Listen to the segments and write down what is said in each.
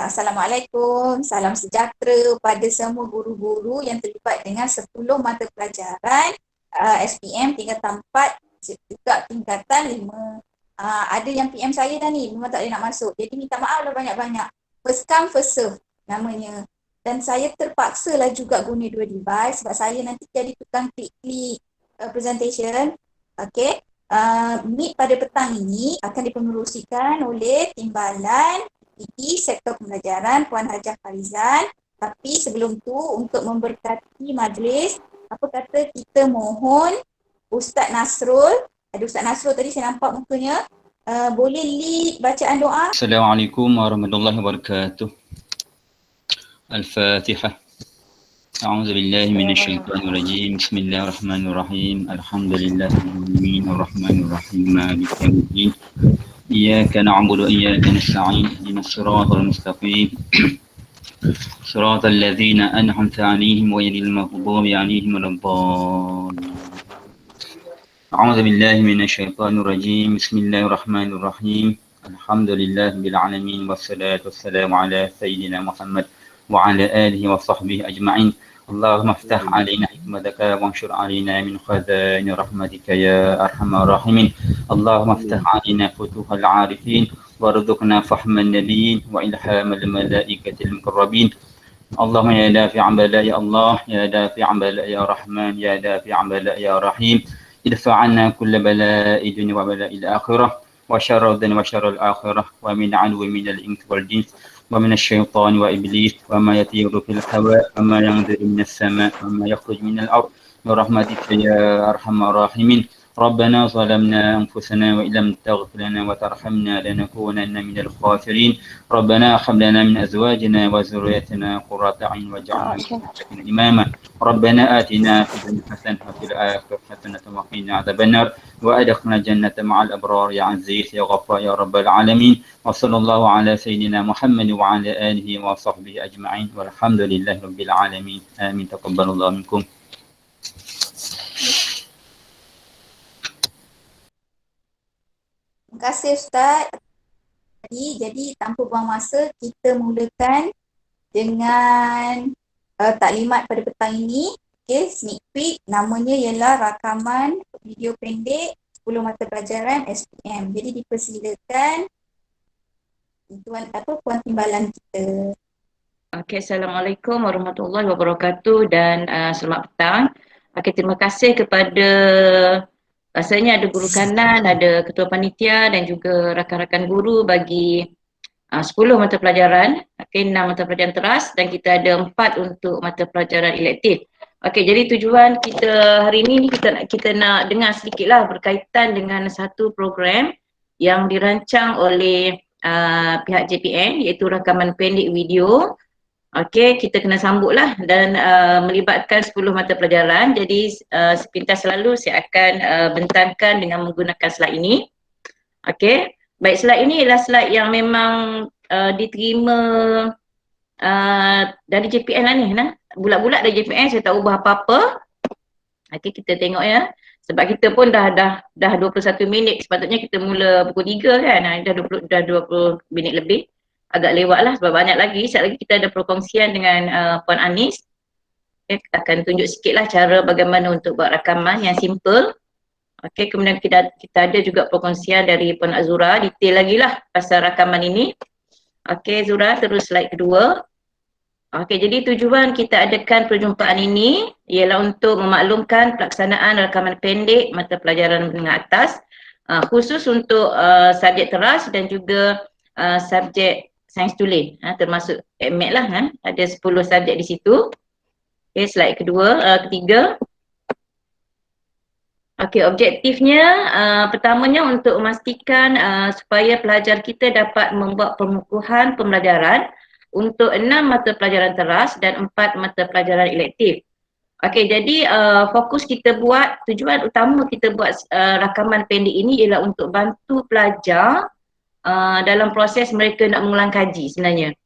Assalamualaikum, salam sejahtera pada semua guru-guru yang terlibat dengan 10 mata pelajaran SPM tingkatan 4 juga tingkatan 5. Ada yang PM saya dah ni, memang tak boleh nak masuk. Jadi minta maaf lah banyak-banyak. First come, first serve namanya. Dan saya terpaksa lah juga guna dua device sebab saya nanti jadi tukang klik-klik presentation. Okay. Meet pada petang ini akan dipengerusikan oleh Timbalan PD Sektor Pembelajaran Puan Hajah Farizan. Tapi sebelum tu untuk memberkati majlis, apa kata kita mohon Ustaz Nasrul. Ada Ustaz Nasrul tadi saya nampak mukanya. Boleh lead bacaan doa? Assalamualaikum warahmatullahi wabarakatuh. Al-Fatihah. A'udzu billahi minasy syaithanir rajim. Bismillahirrahmanirrahim. Alhamdulillahirabbil alamin arrahmanir rahim maliki yaumiddin. Iyyaka na'budu wa iyyaka nasta'in. Ihdinas siratal mustaqim. Siratal ladzina an'amta 'alaihim ghairil maghdubi 'alaihim waladdallin. A'udzu billahi minasy syaithanir rajim. Bismillahirrahmanirrahim. Alhamdulillah bil alamin wassalatu wassalamu ala sayyidina Muhammad wa ala alihi wa sahbihi ajma'in. اللهم افتح علينا حكمتك وانشر علينا من خزائن رحمتك يا ارحم الراحمين. اللهم افتح علينا فتوح العارفين وارزقنا فهم النبيين والهام الملائكه المقربين. اللهم يا دافع بلاء يا الله، يا دافع بلاء يا رحمن، يا دافع بلاء يا رحيم. ادفع عنا كل بلاء الدنيا وبلاء الاخره وشر الدنيا وشر الاخره ومن عدو من الانس والجنس ومن الشيطان وإبليس وما يطير في الهواء وما ينزل من السماء وما يخرج من الأرض برحمتك يا أرحم الراحمين. ربنا ظلمنا أنفسنا وإن لم تغفر لنا وترحمنا لنكونن من الخاسرين. ربنا هب لنا من أزواجنا وذريتنا قرة أعين واجعلنا للمتقين إماما. ربنا آتنا في الدنيا حسنة وفي الآخرة حسنة وقنا عذاب النار وأدخلنا الجنة مع الأبرار يا عزيز يا غفار يا رب العالمين. وصلى الله على سيدنا محمد وعلى آله وصحبه أجمعين والحمد لله رب العالمين. آمين. تقبل الله منكم. Terima kasih Ustaz. Jadi tanpa buang masa, kita mulakan dengan taklimat pada petang ini. Okay, sneak peek. Namanya ialah rakaman video pendek 10 mata pelajaran SPM. Jadi dipersilakan Puan Timbalan kita. Okay, Assalamualaikum warahmatullahi wabarakatuh dan selamat petang. Okay, terima kasih kepada rasanya ada guru kanan, ada ketua panitia dan juga rakan-rakan guru bagi 10 mata pelajaran. Okay, 6 mata pelajaran teras dan kita ada 4 untuk mata pelajaran elektif. Okay, jadi tujuan kita hari ini kita nak dengar sedikitlah berkaitan dengan satu program yang dirancang oleh pihak JPN iaitu rakaman pendek video. Okey, kita kena sambutlah dan melibatkan 10 mata pelajaran. Jadi sepintas selalu saya akan bentangkan dengan menggunakan slide ini. Okey, baik, slide ini ialah slide yang memang diterima dari JPN lah ni. Bulat-bulat dari JPN, saya tak ubah apa-apa. Okey, kita tengok ya. Sebab kita pun dah 21 minit, sepatutnya kita mula pukul 3 kan. Dah 20 minit lebih. Agak lewat lah sebab banyak lagi. Sekejap lagi kita ada perkongsian dengan Puan Anis. Okay, akan tunjuk sikit lah cara bagaimana untuk buat rakaman yang simple. Okay, kemudian kita ada juga perkongsian dari Puan Azura, detail lagi lah pasal rakaman ini. Okay, Zura, terus slide kedua. Okay, jadi tujuan kita adakan perjumpaan ini ialah untuk memaklumkan pelaksanaan rakaman pendek mata pelajaran menengah atas, khusus untuk subjek teras dan juga subjek sains tulis, termasuk AdMed lah, ada 10 subjek di situ. Okay, slide ketiga. Okay, objektifnya pertamanya untuk memastikan supaya pelajar kita dapat membuat pengukuhan pembelajaran untuk 6 mata pelajaran teras dan 4 mata pelajaran elektif. Okay, jadi fokus kita buat, tujuan utama kita buat rakaman pendek ini ialah untuk bantu pelajar dalam proses mereka nak mengulang kaji sebenarnya.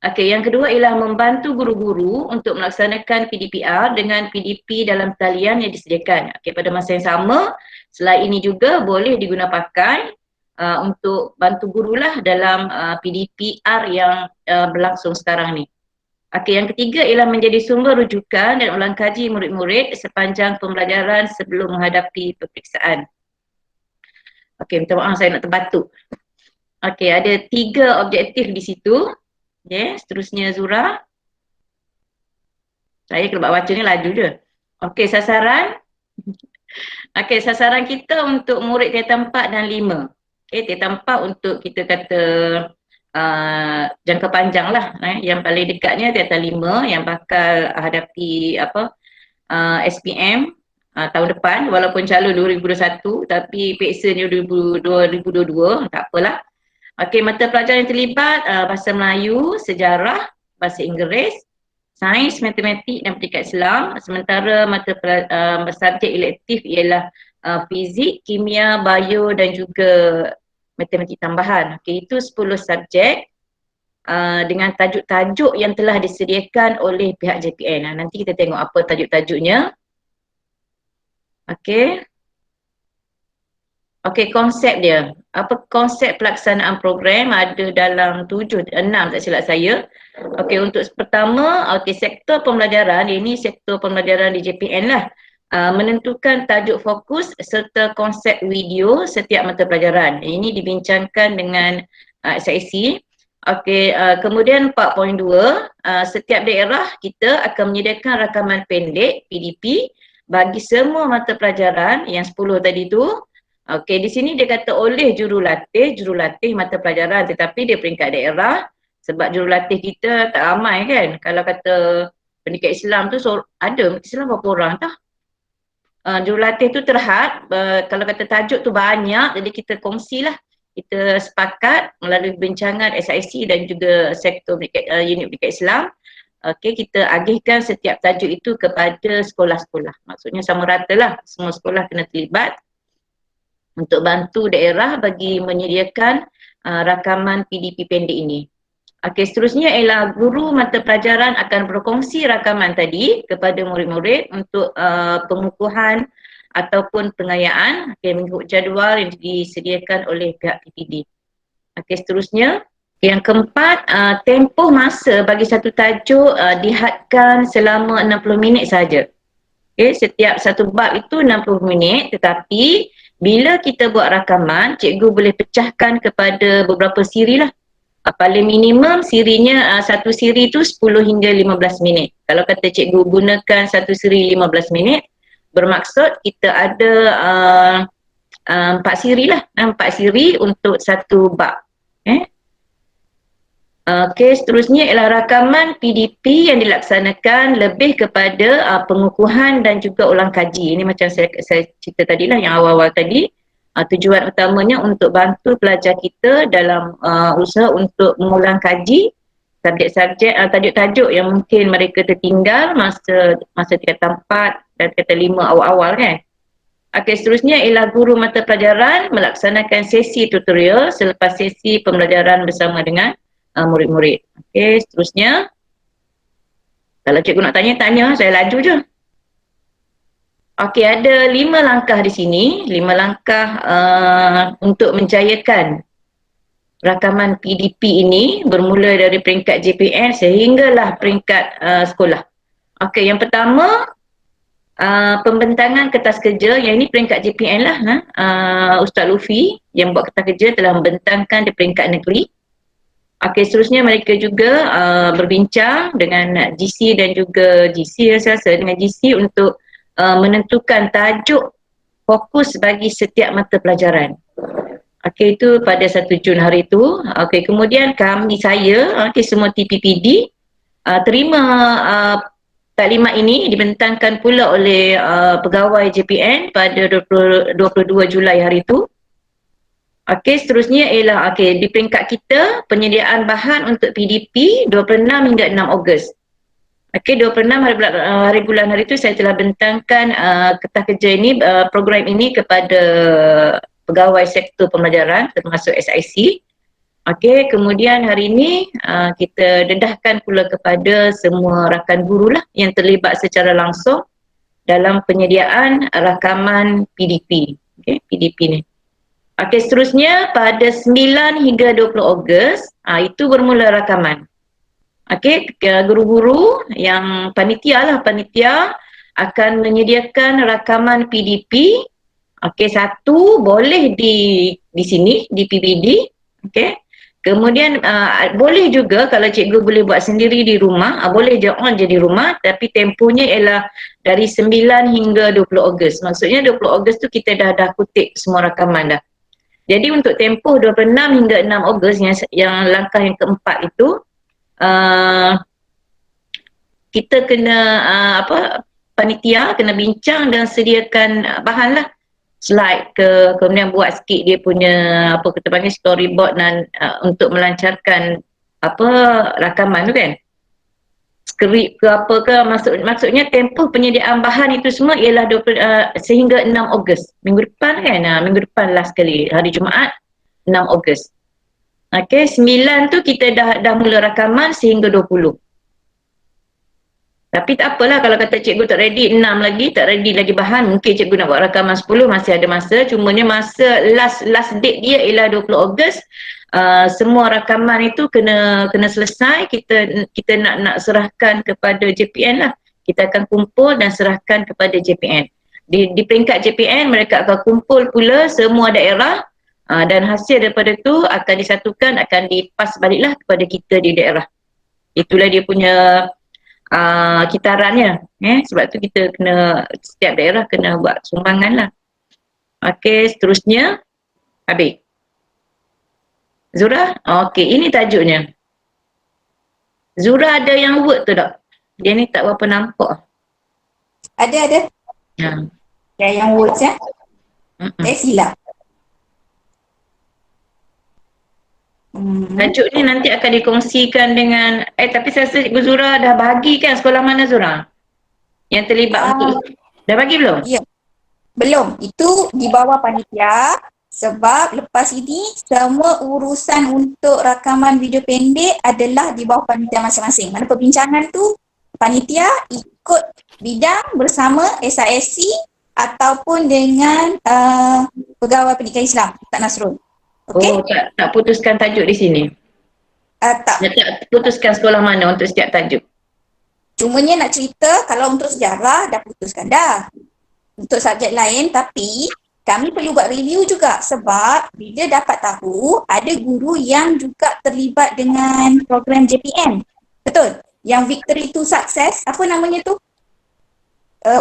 Okey, yang kedua ialah membantu guru-guru untuk melaksanakan PDPR dengan PDP dalam talian yang disediakan. Okey, pada masa yang sama, slide ini juga boleh digunakan pakai untuk bantu gurulah dalam PDPR yang berlangsung sekarang ni. Okey, yang ketiga ialah menjadi sumber rujukan dan ulang kaji murid-murid sepanjang pembelajaran sebelum menghadapi peperiksaan. Okey, minta maaf saya nak terbatuk. Okey, ada 3 objektif di situ. Okey, seterusnya Zura. Saya kalau baca ni laju je. Okey, sasaran. Okey, sasaran kita untuk murid tingkatan 4 dan 5. Okey, tingkatan 4 untuk kita kata jangka panjang lah. Yang paling dekatnya tingkatan 5 yang bakal hadapi SPM tahun depan, walaupun calon 2021 tapi peksanya 2022, tak apalah. Okey, mata pelajaran yang terlibat bahasa Melayu, sejarah, bahasa Inggeris, sains, matematik dan pendidikan Islam. Sementara mata subjek elektif ialah fizik, kimia, bio dan juga matematik tambahan. Okey, itu 10 subjek dengan tajuk-tajuk yang telah disediakan oleh pihak JPN. Nanti kita tengok apa tajuk-tajuknya. Okey. Okey, konsep dia. Apa konsep pelaksanaan program? Ada dalam 6 tak silap saya. Okey, untuk pertama, sektor pembelajaran, ini sektor pembelajaran di JPN lah. Menentukan tajuk fokus serta konsep video setiap mata pelajaran. Ini dibincangkan dengan SIC. Okey, kemudian 4.2, setiap daerah kita akan menyediakan rakaman pendek PDP bagi semua mata pelajaran yang 10 tadi tu. Okey, di sini dia kata oleh jurulatih mata pelajaran, tetapi dia peringkat daerah sebab jurulatih kita tak ramai kan. Kalau kata pendidikan Islam tu ada Islam berapa orang tah? Jurulatih tu terhad, kalau kata tajuk tu banyak, jadi kita kongsilah, kita sepakat melalui bincangan SIC dan juga sektor unit pendidikan Islam. Okey, kita agihkan setiap tajuk itu kepada sekolah-sekolah. Maksudnya sama rata lah, semua sekolah kena terlibat untuk bantu daerah bagi menyediakan rakaman PDP pendek ini. Okey, seterusnya ialah guru mata pelajaran akan berkongsi rakaman tadi kepada murid-murid untuk pengukuhan ataupun pengayaan mengikut jadual yang disediakan oleh pihak PPD. Okey, seterusnya yang keempat, tempoh masa bagi satu tajuk dihadkan selama 60 minit saja. Okey, setiap satu bab itu 60 minit, tetapi bila kita buat rakaman, cikgu boleh pecahkan kepada beberapa siri lah. Paling minimum sirinya satu siri tu 10 hingga 15 minit. Kalau kata cikgu gunakan satu siri 15 minit, bermaksud kita ada 4 siri lah. 4 siri untuk satu bab. Okey, seterusnya ialah rakaman PDP yang dilaksanakan lebih kepada pengukuhan dan juga ulang kaji. Ini macam saya cerita tadi lah yang awal-awal tadi. Tujuan utamanya untuk bantu pelajar kita dalam usaha untuk mengulang kaji subjek-subjek, tajuk-tajuk yang mungkin mereka tertinggal masa tingkatan 4 dan tingkatan 5 awal-awal kan. Okey, seterusnya ialah guru mata pelajaran melaksanakan sesi tutorial selepas sesi pembelajaran bersama dengan murid-murid. Okey, seterusnya kalau cikgu nak tanya, saya laju je. Okey, ada 5 langkah di sini, 5 langkah untuk menjayakan rakaman PDP ini bermula dari peringkat JPN sehinggalah peringkat sekolah. Okey, yang pertama pembentangan kertas kerja, yang ini peringkat JPN lah. Ustaz Lufi yang buat kertas kerja telah membentangkan di peringkat negeri. Okey, seterusnya mereka juga berbincang dengan GC dan juga GC, saya rasa dengan GC untuk menentukan tajuk fokus bagi setiap mata pelajaran. Okey, itu pada 1 Jun hari itu. Okey, kemudian saya, semua TPPD terima taklimat ini dibentangkan pula oleh pegawai JPN pada 22 Julai hari itu. Okey, seterusnya ialah di peringkat kita penyediaan bahan untuk PDP 26 hingga 6 Ogos. Okey, 26 hari bulan hari itu saya telah bentangkan kertas kerja ini, program ini kepada pegawai sektor pembelajaran termasuk SIC. Okey, kemudian hari ini kita dedahkan pula kepada semua rakan guru lah yang terlibat secara langsung dalam penyediaan rakaman PDP. Okey, PDP ni. Okey, seterusnya pada 9 hingga 20 Ogos, itu bermula rakaman. Okey, guru-guru yang panitia akan menyediakan rakaman PDP. Okey, satu boleh di sini di PBD. Okey. Kemudian boleh juga kalau cikgu boleh buat sendiri di rumah, boleh je on je di rumah, tapi tempohnya ialah dari 9 hingga 20 Ogos. Maksudnya 20 Ogos tu kita dah kutip semua rakaman dah. Jadi untuk tempoh 26 hingga 6 Ogos yang langkah yang keempat itu kita kena panitia kena bincang dan sediakan bahan lah, slide kemudian buat sikit dia punya apa kita panggil storyboard dan untuk melancarkan rakaman tu kan, skrip ke apa ke, maksudnya tempoh penyediaan bahan itu semua ialah 20, sehingga 6 Ogos minggu depan kan, minggu depan last sekali hari Jumaat 6 Ogos. Okey, 9 tu kita dah mula rakaman sehingga 20. Tapi tak apalah kalau kata cikgu tak ready 6 lagi, tak ready lagi bahan, mungkin cikgu nak buat rakaman 10, masih ada masa. Cumanya masa last date dia ialah 20 Ogos. Semua rakaman itu kena selesai. Kita nak serahkan kepada JPN lah. Kita akan kumpul dan serahkan kepada JPN. Di peringkat JPN mereka akan kumpul pula semua daerah, dan hasil daripada tu akan disatukan, akan dipas baliklah kepada kita di daerah. Itulah dia punya kitarannya, sebab tu kita kena, setiap daerah kena buat sumbangan lah. Okey, seterusnya habis Zura. Okey, ini tajuknya. Zura ada yang word tu tak? Dia ni tak berapa nampak. Ada. Yang words ya. Saya silap. Tajuk ni nanti akan dikongsikan dengan tapi saya rasa Ibu Zura dah bagi kan, sekolah mana Zura? Yang terlibat untuk dah bagi belum? Ya. Belum. Itu di bawah panitia, sebab lepas ini semua urusan untuk rakaman video pendek adalah di bawah panitia masing-masing. Mana perbincangan tu panitia ikut bidang bersama SISC ataupun dengan pegawai pendidikan Islam Tak Nasrul. Okay? Oh, tak putuskan tajuk di sini. Tak. Tak putuskan sekolah mana untuk setiap tajuk. Cumanya nak cerita kalau untuk sejarah dah putuskan dah. Untuk subjek lain, tapi kami perlu buat review juga sebab bila dapat tahu ada guru yang juga terlibat dengan program JPN. Betul? Yang Victory to Success, apa namanya tu?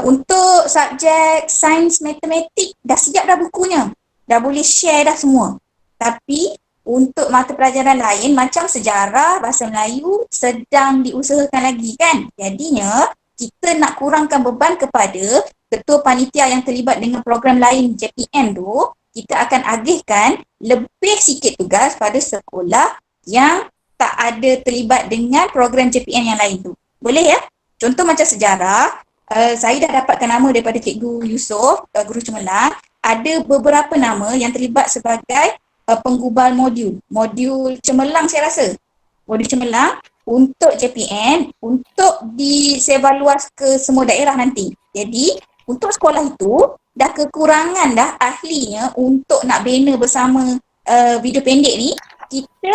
Untuk subjek sains matematik dah siap dah bukunya. Dah boleh share dah semua. Tapi untuk mata pelajaran lain macam sejarah, bahasa Melayu sedang diusahakan lagi kan. Jadinya kita nak kurangkan beban kepada ketua panitia yang terlibat dengan program lain JPN tu, kita akan agihkan lebih sikit tugas pada sekolah yang tak ada terlibat dengan program JPN yang lain tu. Boleh ya? Contoh macam sejarah, saya dah dapatkan nama daripada Cikgu Yusof, guru cemerlang. Ada beberapa nama yang terlibat sebagai penggubal modul cemerlang saya rasa. Modul cemerlang untuk JPN untuk disevaluas ke semua daerah nanti. Jadi untuk sekolah itu dah kekurangan dah ahlinya untuk nak bina bersama video pendek ni, kita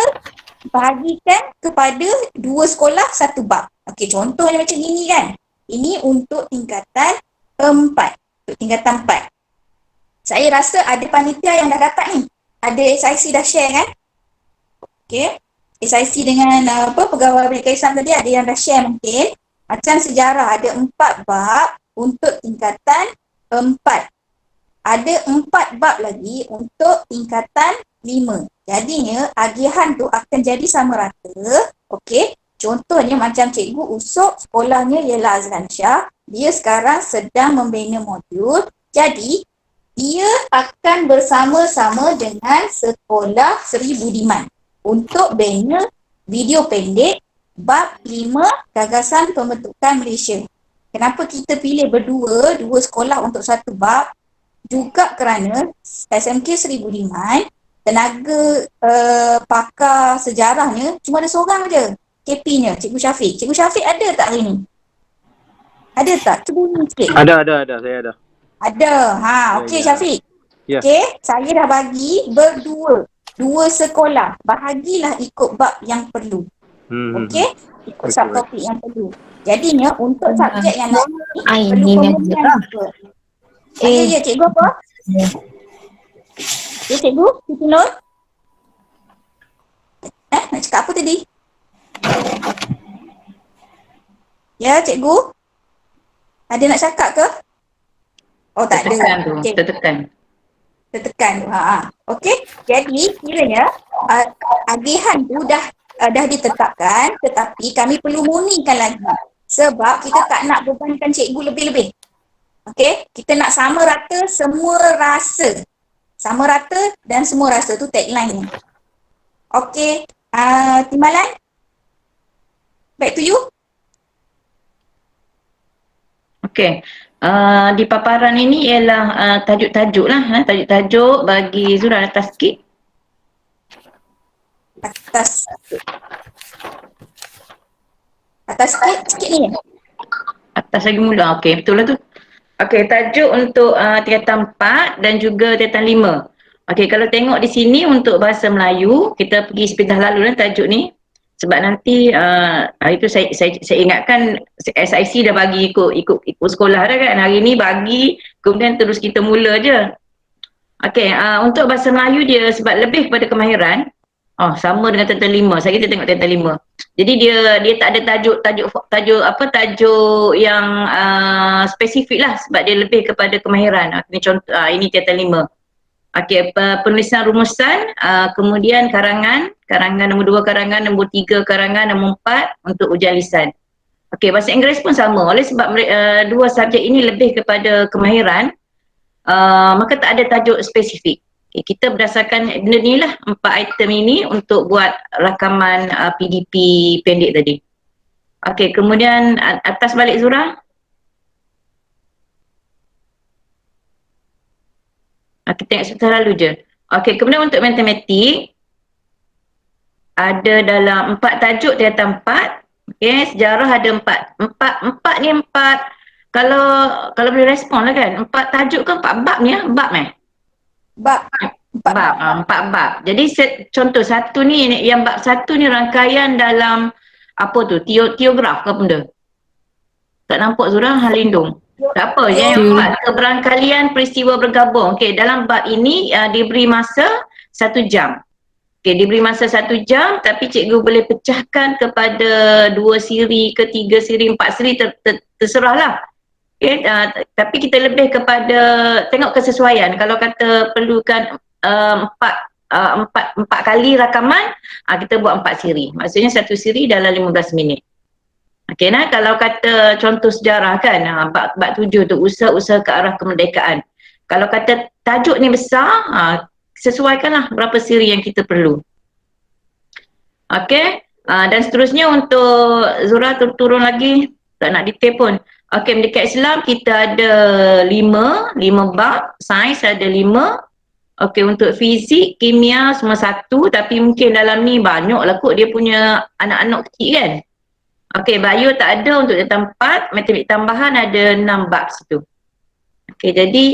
bahagikan kepada 2 sekolah 1 bab. Okey, contohnya macam ini kan. Ini untuk tingkatan 4. Untuk tingkatan 4. Saya rasa ada panitia yang dah dapat ni. Ada SIC dah share kan? Okey. SIC dengan pegawai pendidikan Islam tadi ada yang dah share mungkin. Macam sejarah ada 4 bab untuk tingkatan 4. Ada 4 bab lagi untuk tingkatan 5. Jadinya agihan tu akan jadi sama rata. Okey. Contohnya macam Cikgu Usop, sekolahnya ialah Azlan Shah. Dia sekarang sedang membina modul. Jadi dia akan bersama-sama dengan sekolah Seri Budiman untuk bina video pendek bab 5 gagasan pembentukan Malaysia. Kenapa kita pilih berdua, 2 sekolah untuk 1 bab? Juga kerana SMK Seri Budiman, tenaga pakar sejarahnya cuma ada seorang je, KP-nya, Cikgu Syafiq. Cikgu Syafiq ada tak hari ni? Ada tak? Cuba ni sikit. Ada, saya ada. Ada. Okey Ya. Syafiq. Ya. Okey, saya dah bagi berdua. Dua sekolah. Bahagilah ikut bab yang perlu. Okey? Ikut Okey, subtopik yang perlu. Jadinya untuk subjek yang lain perlu Ini pemulihan juga. Ya, cikgu apa? Ya, cikgu? Siti Nur? Nak cakap apa tadi? Ya, cikgu? Ada nak cakap ke? Oh, tak Tertekan ada. tu, Okey. tertekan. Tertekan tu. Okey. Jadi kiranya agihan tu dah ditetapkan, tetapi kami perlu murnikan lagi. Sebab kita tak nak bebankan cikgu lebih-lebih. Okey? Kita nak sama rata semua rasa. Sama rata dan semua rasa tu tagline-nya. Okey. Timbalan? Back to you. Okey. Di paparan ini ialah tajuk-tajuk lah. Tajuk-tajuk bagi Zura atas sikit. Atas sikit ni. Atas lagi mula. Okey, betul lah tu. Okey, tajuk untuk tingkatan 4 dan juga tingkatan 5. Okey, kalau tengok di sini untuk bahasa Melayu, kita pergi sepindah lalu lah tajuk ni. Sebab nanti itu saya ingatkan SIC dah bagi ikut sekolah dah kan. Hari ni bagi, kemudian terus kita mula je. Okey, untuk bahasa Melayu dia sebab lebih kepada kemahiran. Sama dengan tingkatan 5. Saya kita tengok tingkatan 5. Jadi dia tak ada tajuk yang spesifik lah sebab dia lebih kepada kemahiran. Ini contoh ini tingkatan 5. Okey, penulisan rumusan, kemudian karangan nombor 2, karangan nombor 3, karangan nombor 4 untuk ujian lisan. Okey, bahasa Inggeris pun sama. Oleh sebab dua subjek ini lebih kepada kemahiran, maka tak ada tajuk spesifik. Okay, kita berdasarkan benda ni lah 4 item ini untuk buat rakaman PDP pendek tadi. Okey, kemudian atas balik Zura. Kita tengok sebentar lalu je. Okey, kemudian untuk matematik ada dalam 4 tajuk tingkatan 4. Okey, sejarah ada 4. 4 ni 4. Kalau boleh respon lah kan. 4 tajuk ke 4 bab ni bab Bab. 4 bab. Jadi contoh satu ni, yang bab 1 ni rangkaian dalam apa tu? Teograf ke benda? Tak nampak Zura Halindung. Tak apa, yang 4 keberangkalian peristiwa bergabung. Okey, dalam bab ini diberi masa 1 jam. Okey, diberi masa 1 jam tapi cikgu boleh pecahkan kepada 2 siri ke 3 siri, 4 siri terserahlah. Okay, tapi kita lebih kepada tengok kesesuaian. Kalau kata perlukan 4 kali rakaman, kita buat 4 siri. Maksudnya 1 siri dalam 15 minit. Okey, kalau kata contoh sejarah kan, bab 7 tu usaha-usaha ke arah kemerdekaan. Kalau kata tajuk ni besar, sesuaikanlah berapa siri yang kita perlu. Okey, dan seterusnya untuk Zura turun lagi, tak nak detail pun. Okey, Merdeka Islam kita ada 5 bab, sains ada 5. Okey, untuk fizik, kimia semua 1, tapi mungkin dalam ni banyaklah kot dia punya anak-anak kecil kan. Okey, bio tak ada untuk tingkatan 4, matematik tambahan ada 6 bab situ. Okey, jadi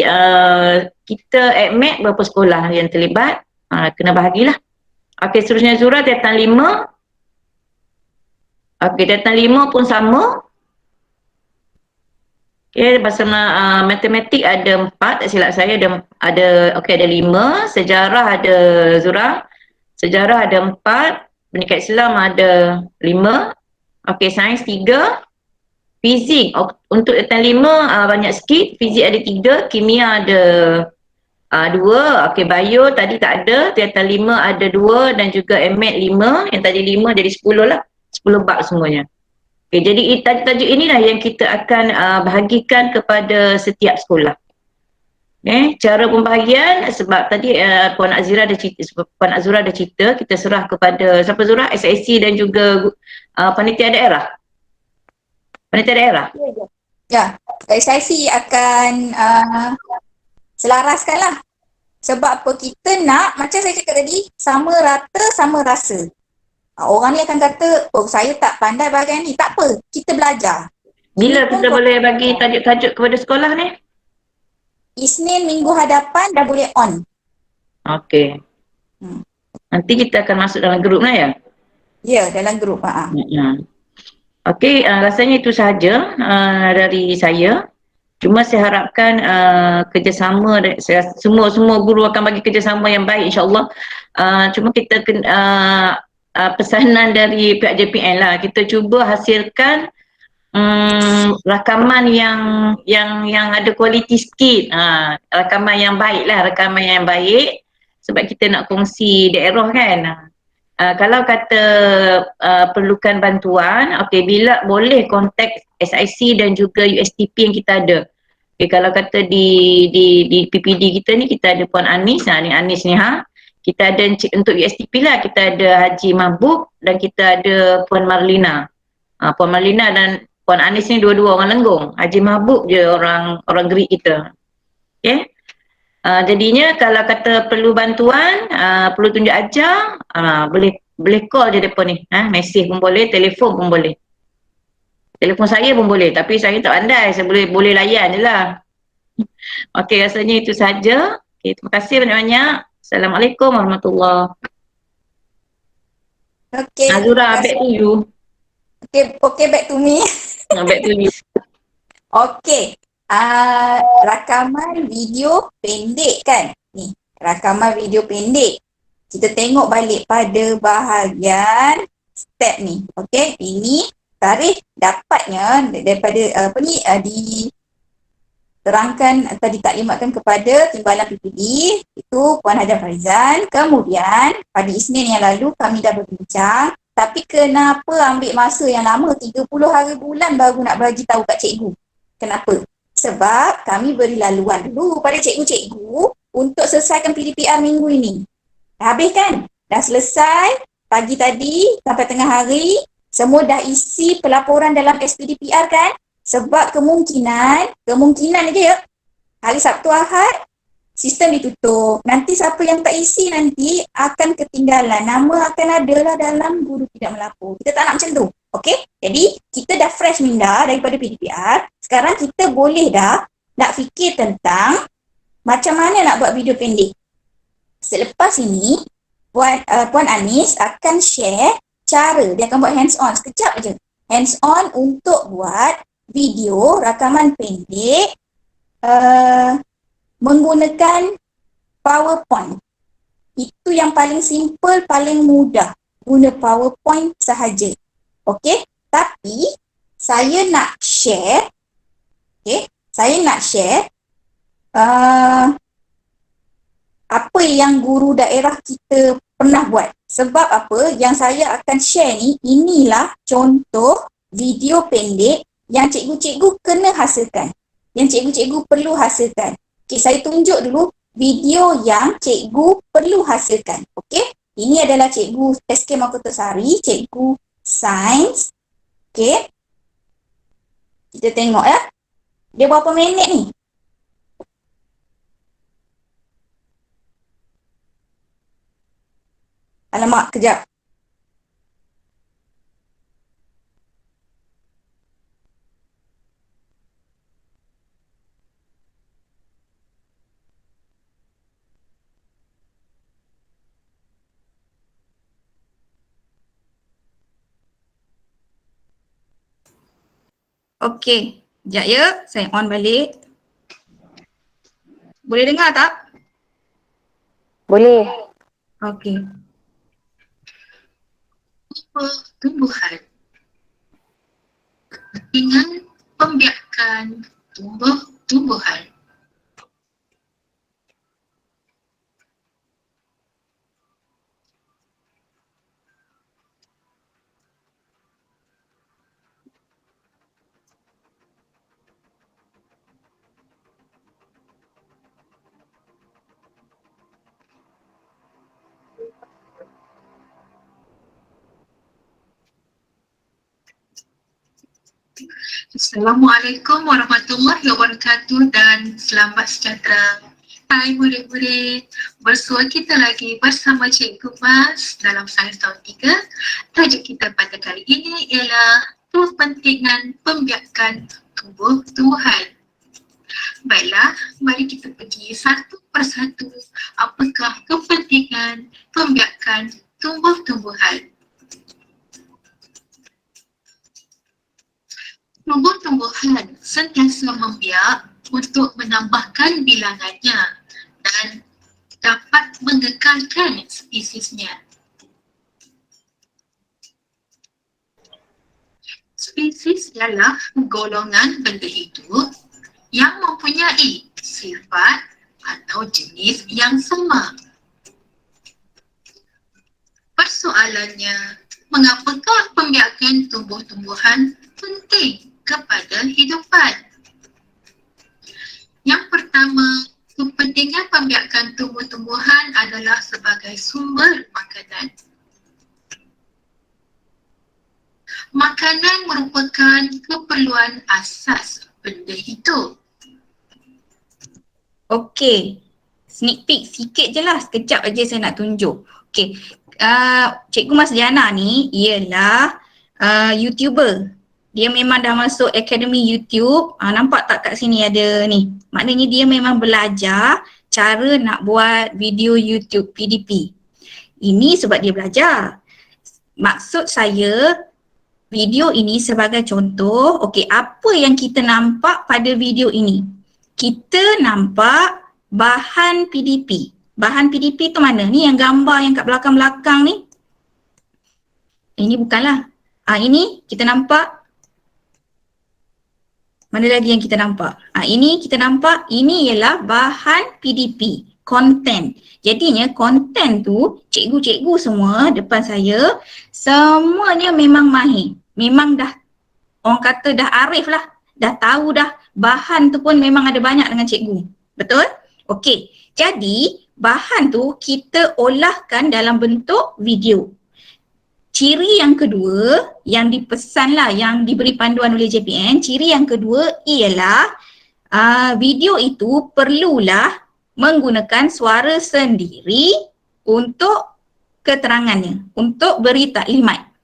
kita admit berapa sekolah yang terlibat, kena bahagilah. Okey, seterusnya Zura tingkatan 5. Okey, tingkatan 5 pun sama. Okey, bahasa matematik ada 4, tak silap saya ada 5, sejarah ada Zura. Sejarah ada 4, pendidikan Islam ada 5. Okey, sains 3. Fizik untuk tingkatan 5 banyak sikit, fizik ada 3, kimia ada 2. Okey, bio tadi tak ada, tingkatan 5 ada 2 dan juga MAT 5, yang tadi 5 jadi 10 lah. 10 bab semuanya. Okay, jadi tajuk-tajuk inilah yang kita akan bahagikan kepada setiap sekolah. Okay, cara pembahagian sebab tadi Puan Azira dah cerita, kita serah kepada siapa Zura? SIC dan juga panitia daerah. Panitia daerah. Ya, SIC akan selaraskanlah. Sebab apa kita nak, macam saya cakap tadi, sama rata, sama rasa. Orang ni akan kata, saya tak pandai bahagian ni. Tak apa, kita belajar. Bila kita boleh bagi tajuk-tajuk kepada sekolah ni? Isnin minggu hadapan dah boleh on. Okey. Nanti kita akan masuk dalam grup lah ya? Ya, dalam grup. Okey, rasanya itu sahaja dari saya. Cuma saya harapkan kerjasama semua guru akan bagi kerjasama yang baik insya-Allah. Cuma kita pesanan dari pihak JPN lah, kita cuba hasilkan rakaman yang ada kualiti sikit. Rakaman yang baik lah, rakaman yang baik sebab kita nak kongsi daerah kan. Kalau kata perlukan bantuan, okey, bila boleh kontak SIC dan juga USTP yang kita ada. Okay, kalau kata di PPD kita ni, kita ada Puan Anis, ni Anis ni kita ada untuk USTP lah, kita ada Haji Mahbub dan kita ada Puan Marlina. Puan Marlina dan Puan Anis ni dua-dua orang Lenggong. Haji Mahbub je orang Gerik kita. Okay. Jadinya kalau kata perlu bantuan, perlu tunjuk ajar, boleh call je depa ni. Mesej pun boleh, telefon pun boleh. Telefon saya pun boleh, tapi saya tak pandai, saya boleh layan je lah. Okey, rasanya itu saja. Okay, terima kasih banyak-banyak. Assalamualaikum warahmatullahi wabarakatuh. Okey. Azura, back to you. Okay, back to me. Back to you. Okey. Rakaman video pendek kan? Ni, rakaman video pendek. Kita tengok balik pada bahagian step ni. Okey, ini tarikh dapatnya daripada diterangkan atau ditaklimatkan kepada Timbalan PPD itu Puan Hajar Farizan. Kemudian pada Isnin yang lalu kami dah berbincang, tapi kenapa ambil masa yang lama 30 hari bulan baru nak bagi tahu kat cikgu? Kenapa? Sebab kami beri laluan dulu pada cikgu-cikgu untuk selesaikan PDPR minggu ini. Dah habis kan? Dah selesai pagi tadi sampai tengah hari. Semua dah isi pelaporan dalam SPDPR kan? Sebab kemungkinan aja ya, hari Sabtu Ahad sistem ditutup. Nanti siapa yang tak isi nanti akan ketinggalan. Nama akan adalah dalam guru tidak melapor. Kita tak nak macam tu. Okey? Jadi kita dah fresh minda daripada PDPR. Sekarang kita boleh dah nak fikir tentang macam mana nak buat video pendek. Selepas ini Puan Anis akan share cara, dia akan buat hands on sekejap aja. Hands on untuk buat video rakaman pendek menggunakan PowerPoint. Itu yang paling simple, paling mudah. Guna PowerPoint sahaja. Okey? Tapi saya nak share, apa yang guru daerah kita pernah buat. Sebab apa? Yang saya akan share ni, inilah contoh video pendek yang cikgu-cikgu kena hasilkan. Yang cikgu-cikgu perlu hasilkan. Okey, saya tunjuk dulu video yang cikgu perlu hasilkan. Okey? Ini adalah cikgu SK Mahkotosari, cikgu sains. Okey? Kita tengok ya. Dia berapa minit ni? Alamak, kejap. Okey, sekejap ya. Saya on balik. Boleh dengar tak? Boleh. Okey. Tumbuhan dengan pembiakan tumbuhan. Assalamualaikum warahmatullahi wabarakatuh dan selamat sejahtera. Hai murid-murid, bersua kita lagi bersama Cikgu Mas dalam Sains Tahun 3. Tajuk kita pada kali ini ialah kepentingan pembiakan tumbuh-tumbuhan. Baiklah, mari kita pergi satu persatu. Apakah kepentingan pembiakan tumbuh-tumbuhan? Tumbuh-tumbuhan sentiasa membiak untuk menambahkan bilangannya dan dapat mengekalkan spesiesnya. Spesies ialah golongan benda hidup yang mempunyai sifat atau jenis yang sama. Persoalannya, mengapakah pembiakan tumbuh-tumbuhan penting kepada hidupan? Yang pertama, kepentingan pembiakan tumbuh-tumbuhan adalah sebagai sumber makanan. Makanan merupakan keperluan asas benda hidup. Okey, sneak peek sikit je lah, sekejap aja saya nak tunjuk. Okey, Cikgu Mas Diana ni ialah YouTuber. Dia memang dah masuk akademi YouTube. Nampak tak kat sini ada ni? Maknanya dia memang belajar cara nak buat video YouTube PDP. Ini sebab dia belajar. Maksud saya, video ini sebagai contoh, okey, apa yang kita nampak pada video ini? Kita nampak bahan PDP. Bahan PDP tu mana? Ni yang gambar yang kat belakang-belakang ni. Ini bukanlah. Ini kita nampak. Mana lagi yang kita nampak? Ini kita nampak, ini ialah bahan PDP, konten. Jadinya konten tu, cikgu-cikgu semua depan saya, semuanya memang mahir. Memang dah, orang kata dah arif lah. Dah tahu dah, bahan tu pun memang ada banyak dengan cikgu. Betul? Okey, jadi bahan tu kita olahkan dalam bentuk video. Ciri yang kedua yang dipesan lah, yang diberi panduan oleh JPN, ciri yang kedua ialah video itu perlulah menggunakan suara sendiri untuk keterangannya, untuk beri taklimat.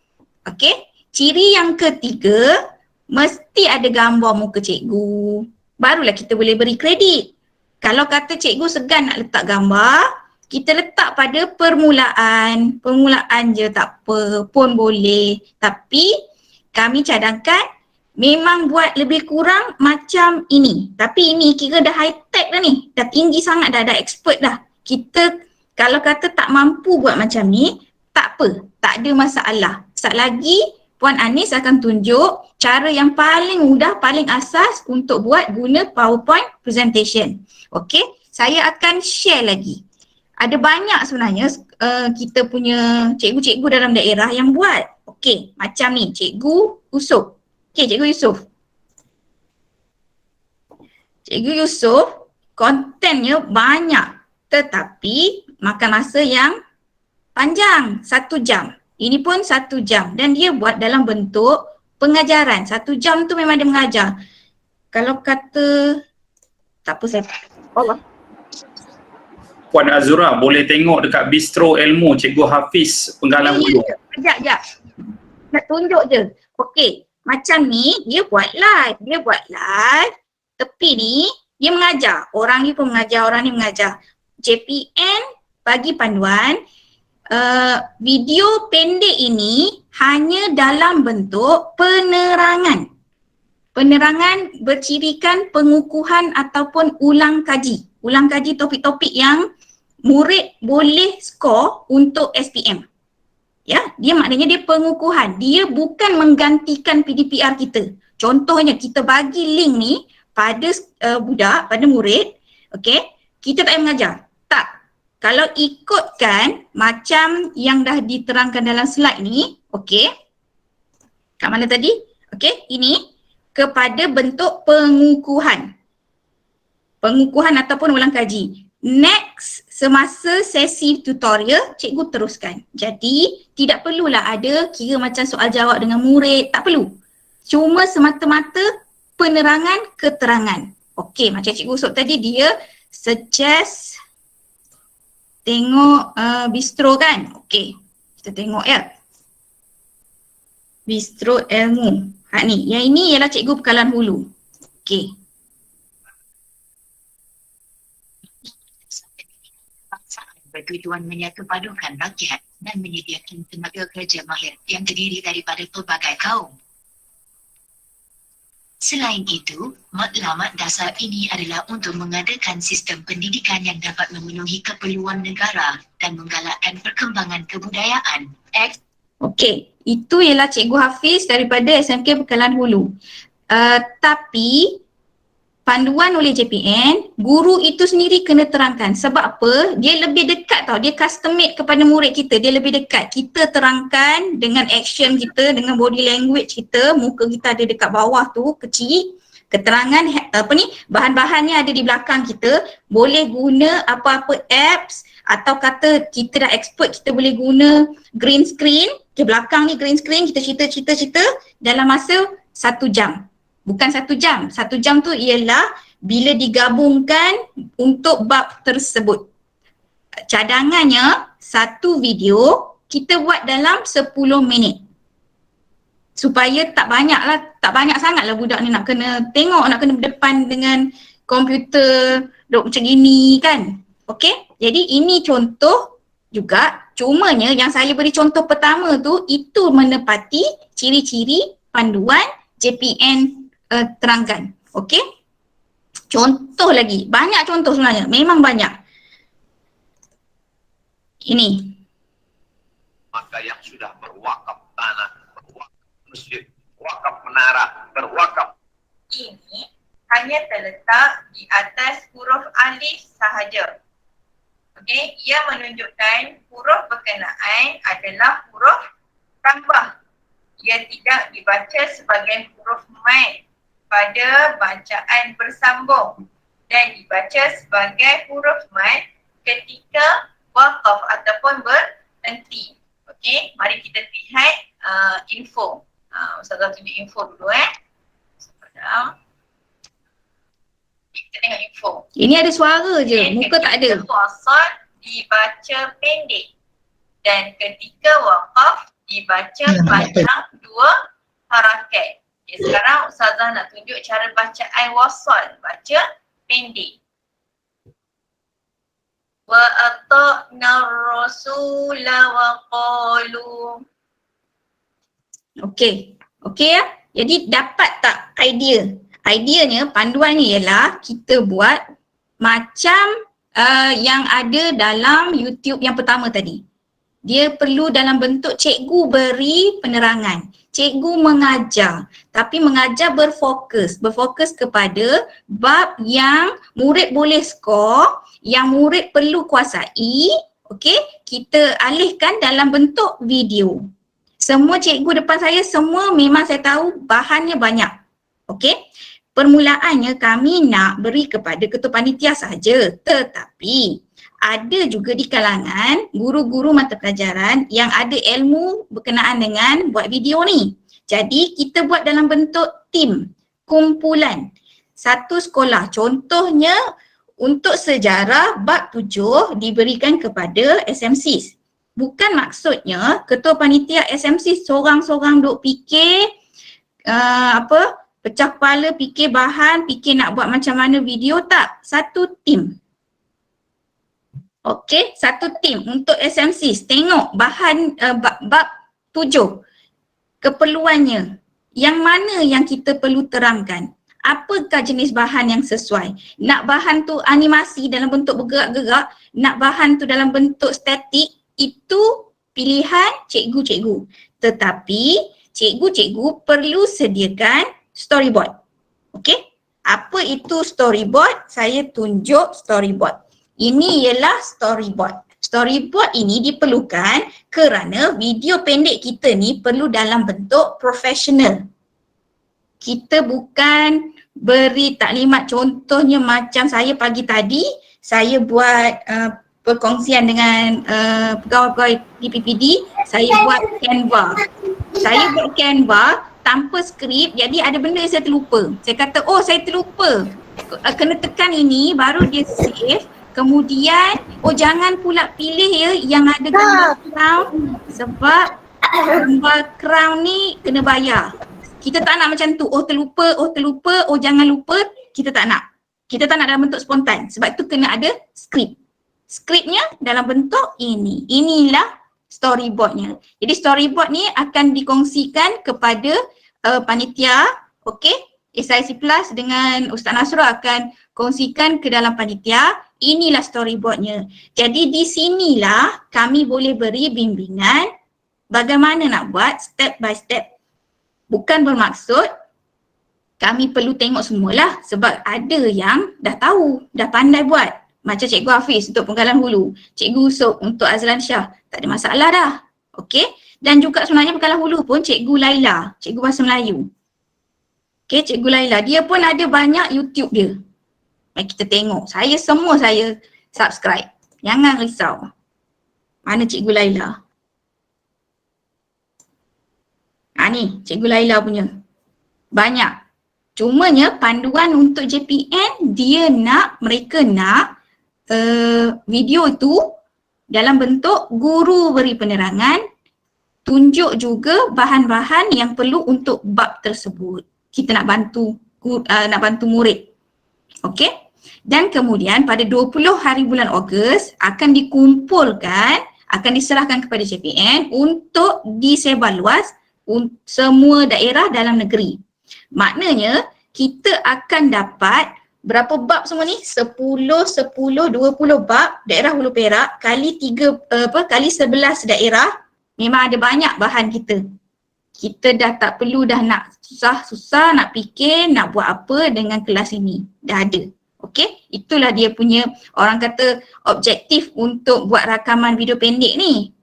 Okey, ciri yang ketiga, mesti ada gambar muka cikgu. Barulah kita boleh beri kredit. Kalau kata cikgu segan nak letak gambar, kita letak pada permulaan. Permulaan je tak apa pun boleh. Tapi kami cadangkan memang buat lebih kurang macam ini. Tapi ini kira dah high tech dah ni. Dah tinggi sangat dah expert dah. Kita kalau kata tak mampu buat macam ni, tak apa. Tak ada masalah. Sekejap lagi Puan Anis akan tunjuk cara yang paling mudah, paling asas untuk buat guna PowerPoint presentation. Okey, saya akan share lagi. Ada banyak sebenarnya kita punya cikgu-cikgu dalam daerah yang buat. Okey, macam ni, Cikgu Yusof. Okey, Cikgu Yusof. Cikgu Yusof, kontennya banyak tetapi makan masa yang panjang, 1 jam. Ini pun 1 jam dan dia buat dalam bentuk pengajaran. 1 jam tu memang dia mengajar. Kalau kata, tak apa saya. Allah. Puan Azura, boleh tengok dekat Bistro Ilmu Cikgu Hafiz Penggalan Hulu. Sekejap. Nak tunjuk je. Okey, macam ni dia buat live. Dia buat live. Tepi ni dia mengajar. Orang ni pun mengajar, orang ni mengajar. JPN bagi panduan. Video pendek ini hanya dalam bentuk penerangan. Penerangan bercirikan pengukuhan ataupun ulang kaji. Ulang kaji topik-topik yang murid boleh skor untuk SPM. Ya, dia maknanya dia pengukuhan. Dia bukan menggantikan PDPR kita. Contohnya kita bagi link ni pada budak, pada murid, okey, kita tak payah mengajar. Tak. Kalau ikutkan macam yang dah diterangkan dalam slide ni, okey. Kat mana tadi? Okey, ini kepada bentuk pengukuhan. Pengukuhan ataupun ulang kaji. Next, semasa sesi tutorial, cikgu teruskan. Jadi, tidak perlulah ada kira macam soal jawab dengan murid, tak perlu. Cuma semata-mata penerangan keterangan. Okey, macam cikgu Usop tadi dia suggest tengok Bistro kan? Okey, kita tengok ya. Bistro Ilmu. Ni, yang ini ialah Cikgu Penggalan Hulu. Okey. bertujuan menyatupadukan rakyat dan menyediakan tenaga kerja mahir yang terdiri daripada pelbagai kaum. Selain itu, matlamat dasar ini adalah untuk mengadakan sistem pendidikan yang dapat memenuhi keperluan negara dan menggalakkan perkembangan kebudayaan. Okey, itu ialah Cikgu Hafiz daripada SMK Bekalan Hulu. Tapi panduan oleh JPN, guru itu sendiri kena terangkan. Sebab apa? Dia lebih dekat tau. Dia custom made kepada murid kita. Dia lebih dekat. Kita terangkan dengan action kita, dengan body language kita. Muka kita ada dekat bawah tu, kecil. Keterangan bahan-bahannya ada di belakang kita. Boleh guna apa-apa apps atau kata kita dah expert, kita boleh guna green screen. Di belakang ni green screen, kita cerita dalam masa 1 jam. Bukan 1 jam. 1 jam tu ialah bila digabungkan untuk bab tersebut. Cadangannya, satu video kita buat dalam 10 minit. Supaya tak banyak sangatlah budak ni nak kena tengok, nak kena berdepan dengan komputer duk macam gini kan. Okey? Jadi ini contoh juga, cumanya yang saya beri contoh pertama tu, itu menepati ciri-ciri panduan JPN terangkan. Okey? Contoh lagi. Banyak contoh sebenarnya. Memang banyak. Ini. Maka yang sudah berwakaf tanah, berwakaf masjid, berwakaf menara, berwakaf. Ini hanya terletak di atas huruf alif sahaja. Okey, ia menunjukkan huruf berkenaan adalah huruf tambah. Ia tidak dibaca sebagai huruf mad pada bacaan bersambung dan dibaca sebagai huruf mad ketika waqaf ataupun berhenti. Okey, mari kita lihat info. Ustazah tunjuk info dulu Kita tengok info. Ini ada suara je, muka tak ada. Ketika wasal dibaca pendek dan ketika waqaf dibaca panjang 2 harakat. Okay, sekarang Ustazah nak tunjuk cara bacaan wasal, baca pendek. Wa ata'na rasula wa qalu. Okey ya. Jadi dapat tak idea? Ideanya, panduannya ialah kita buat macam yang ada dalam YouTube yang pertama tadi. Dia perlu dalam bentuk cikgu beri penerangan. Cikgu mengajar, tapi mengajar berfokus kepada bab yang murid boleh skor, yang murid perlu kuasai. Okey, kita alihkan dalam bentuk video. Semua cikgu depan saya, semua memang saya tahu bahannya banyak. Okey, permulaannya kami nak beri kepada ketua panitia sahaja, tetapi ada juga di kalangan guru-guru mata pelajaran yang ada ilmu berkenaan dengan buat video ni. Jadi kita buat dalam bentuk tim, kumpulan. Satu sekolah, contohnya untuk sejarah bab 7 diberikan kepada SMCs. Bukan maksudnya ketua panitia SMC seorang-seorang duk fikir pecah kepala, fikir bahan, fikir nak buat macam mana video, tak. Satu tim. Okey, satu tim untuk SMC. Tengok bahan bab 7. Keperluannya. Yang mana yang kita perlu terangkan? Apakah jenis bahan yang sesuai? Nak bahan tu animasi dalam bentuk bergerak-gerak, nak bahan tu dalam bentuk statik, itu pilihan cikgu-cikgu. Tetapi cikgu-cikgu perlu sediakan storyboard. Okey? Apa itu storyboard? Saya tunjuk storyboard. Ini ialah storyboard. Storyboard ini diperlukan kerana video pendek kita ni perlu dalam bentuk profesional. Kita bukan beri taklimat, contohnya macam saya pagi tadi, saya buat perkongsian dengan pegawai-pegawai PPPD, saya buat Canva. Saya buat Canva tanpa skrip, jadi ada benda yang saya terlupa. Saya kata, oh saya terlupa. Kena tekan ini, baru dia save. Kemudian, oh jangan pula pilih ya yang ada gambar crown sebab gambar crown ni kena bayar. Kita tak nak macam tu, oh terlupa, oh jangan lupa, kita tak nak. Kita tak nak dalam bentuk spontan sebab tu kena ada skrip. skripnya dalam bentuk ini. Inilah storyboardnya. Jadi storyboard ni akan dikongsikan kepada panitia, okey? SIC Plus dengan Ustaz Nasrul akan kongsikan ke dalam panitia. Inilah storyboardnya. Jadi di sinilah kami boleh beri bimbingan bagaimana nak buat step by step. Bukan bermaksud kami perlu tengok semualah sebab ada yang dah tahu, dah pandai buat. Macam Cikgu Hafiz untuk Penggalan Hulu, Cikgu Usop untuk Azlan Shah, tak ada masalah dah. Okey? Dan juga sebenarnya Penggalan Hulu pun Cikgu Laila, Cikgu Bahasa Melayu. Okey, Cikgu Laila, dia pun ada banyak YouTube dia. Mari kita tengok. Saya subscribe. Jangan risau. Mana Cikgu Laila? Ni Cikgu Laila punya. Banyak. Cumanya panduan untuk JPN mereka nak video tu dalam bentuk guru beri penerangan, tunjuk juga bahan-bahan yang perlu untuk bab tersebut. Kita nak bantu murid. Okey? Dan kemudian pada 20 hari bulan Ogos akan dikumpulkan, akan diserahkan kepada JPN untuk disebarluas semua daerah dalam negeri. Maknanya kita akan dapat berapa bab semua ni? 10, 20 bab daerah Hulu Perak kali 11 daerah. Memang ada banyak bahan kita. Kita dah tak perlu dah nak susah-susah nak fikir nak buat apa dengan kelas ini. Dah ada. Okey? Itulah dia punya orang kata objektif untuk buat rakaman video pendek ni.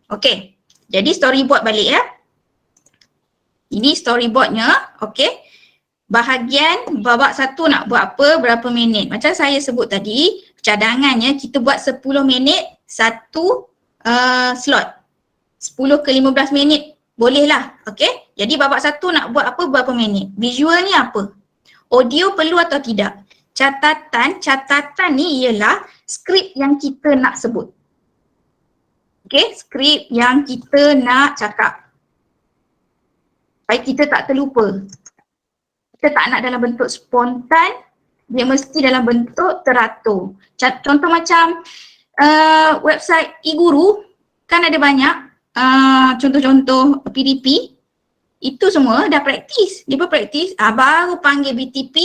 Okey. Jadi storyboard balik ya. Ini storyboardnya, okey. Bahagian babak 1 nak buat apa, berapa minit. Macam saya sebut tadi, cadangannya kita buat 10 minit satu slot. 10 ke 15 minit bolehlah, okey. Jadi babak 1 nak buat apa, berapa minit. Visual ni apa? Audio perlu atau tidak? Catatan ni ialah skrip yang kita nak sebut. Okey, skrip yang kita nak cakap. Supaya kita tak terlupa. Kita tak nak dalam bentuk spontan, dia mesti dalam bentuk teratur. Contoh macam website e-guru, kan ada banyak contoh-contoh PDP, itu semua dah praktis. Dia pun praktis, baru panggil BTP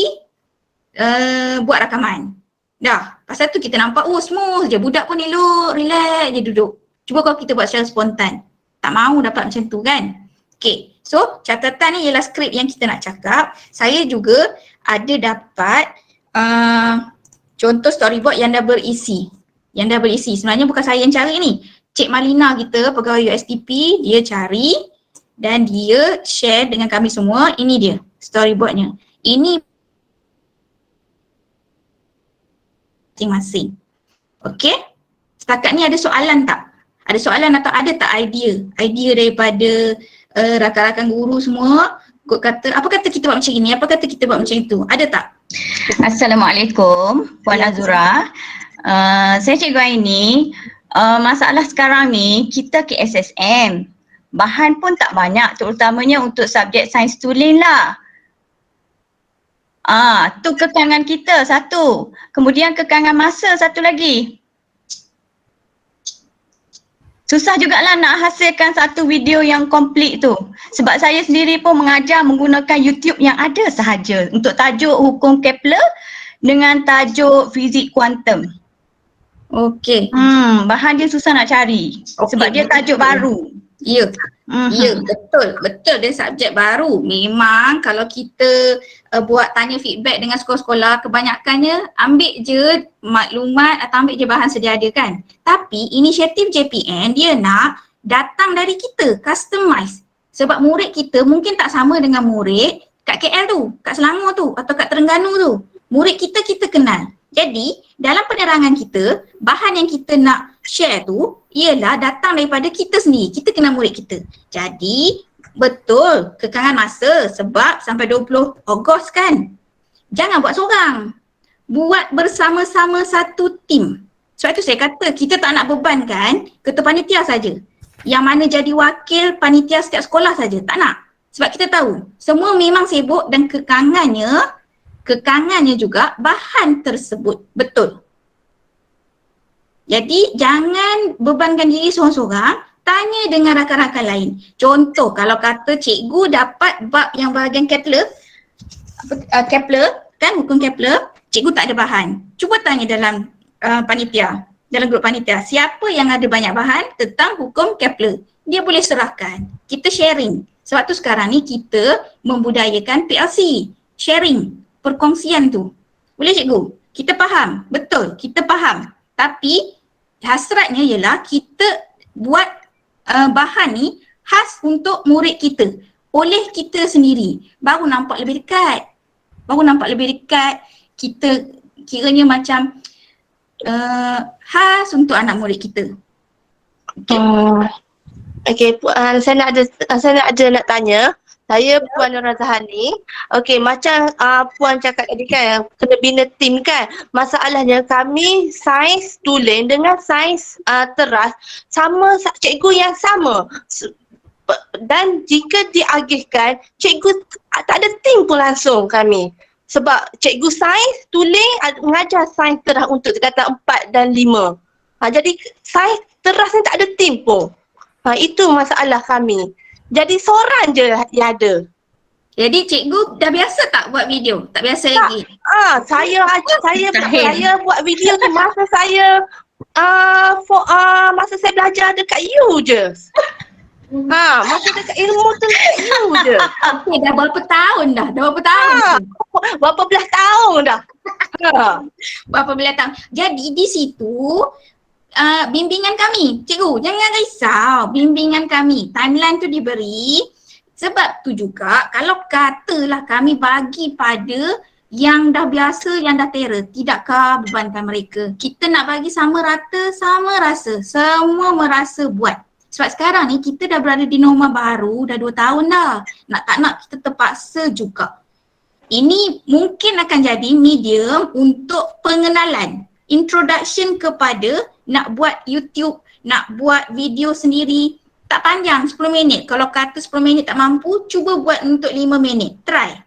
buat rakaman. Dah, pasal tu kita nampak smooth je, budak pun elok, relax je duduk. Cuba kalau kita buat secara spontan, tak mahu dapat macam tu kan. Okay. So, catatan ni ialah skrip yang kita nak cakap. Saya juga ada dapat contoh storyboard yang dah berisi. Sebenarnya bukan saya yang cari ni. Cik Malina kita, pegawai USTP, dia cari dan dia share dengan kami semua. Ini dia storyboardnya. Ini masing-masing. Okey? Setakat ni ada soalan tak? Ada soalan atau ada tak idea? Idea daripada rakan-rakan guru semua apa kata kita buat macam ini, apa kata kita buat macam itu, ada tak? Assalamualaikum Puan Azura. Saya Cikgu Aini. Masalah sekarang ni kita KSSM, bahan pun tak banyak, terutamanya untuk subjek sains tulen lah. Tu kekangan kita satu. Kemudian kekangan masa satu lagi. Susah jugalah nak hasilkan satu video yang komplit tu. Sebab saya sendiri pun mengajar menggunakan YouTube yang ada sahaja untuk tajuk hukum Kepler dengan tajuk fizik kuantum. Okey. Bahan dia susah nak cari. Sebab dia tajuk baru. Ya. Ya, betul dia subjek baru. Memang kalau kita buat tanya feedback dengan sekolah-sekolah, kebanyakannya ambil je maklumat atau ambil je bahan sedia ada kan. Tapi inisiatif JPN dia nak datang dari kita, customize. Sebab murid kita mungkin tak sama dengan murid kat KL tu, kat Selangor tu atau kat Terengganu tu. Murid kita kenal. Jadi dalam penerangan kita, bahan yang kita nak share tu ialah datang daripada kita sendiri. Kita kenal murid kita. Jadi betul kekangan masa sebab sampai 20 Ogos kan. Jangan buat seorang. Buat bersama-sama satu tim. Sebab itu saya kata kita tak nak bebankan ketua panitia saja. Yang mana jadi wakil panitia setiap sekolah saja. Tak nak. Sebab kita tahu semua memang sibuk dan kekangannya juga bahan tersebut. Betul. Jadi jangan bebankan diri seorang-seorang, tanya dengan rakan-rakan lain. Contoh kalau kata cikgu dapat bab yang bahagian Kepler, Kepler kan, hukum Kepler, cikgu tak ada bahan. Cuba tanya dalam panitia, dalam grup panitia, siapa yang ada banyak bahan tentang hukum Kepler. Dia boleh serahkan. Kita sharing. Sebab tu sekarang ni kita membudayakan PLC. Sharing, perkongsian tu. Boleh cikgu? Kita faham. Betul, kita faham. Tapi hasratnya ialah kita buat bahan ni khas untuk murid kita. Oleh kita sendiri. Baru nampak lebih dekat. Kita kiranya macam khas untuk anak murid kita. Okey, saya nak nak tanya. Saya Puan Nur Zahani. Okey, macam Puan cakap tadi kan, kena bina tim kan. Masalahnya kami sains tulen dengan sains teras sama cikgu yang sama. Dan jika diagihkan, cikgu tak ada tim pun langsung kami. Sebab cikgu sains tulen mengajar sains teras untuk tingkatan 4 dan 5. Jadi sains teras ni tak ada tim pun. Itu masalah kami. Jadi seorang je yang ada. Jadi cikgu dah biasa tak buat video? Tak biasa lagi? Saya buat video tu masa saya masa saya belajar dekat you je. Masa dekat ilmu tu dekat you je. Okay, dah berapa tahun dah? Berapa belas tahun dah. Berapa belas tahun. Jadi di situ bimbingan kami, cikgu jangan risau, bimbingan kami, timeline tu diberi. Sebab tu juga kalau katalah kami bagi pada yang dah biasa, yang dah terror, tidakkah bebankan mereka? Kita nak bagi sama rata, sama rasa, semua merasa buat. Sebab sekarang ni kita dah berada di norma baru, dah 2 tahun dah. Nak tak nak kita terpaksa juga. Ini mungkin akan jadi medium untuk pengenalan, introduction kepada nak buat YouTube, nak buat video sendiri. Tak panjang, 10 minit. Kalau kata 10 minit tak mampu, cuba buat untuk 5 minit. Try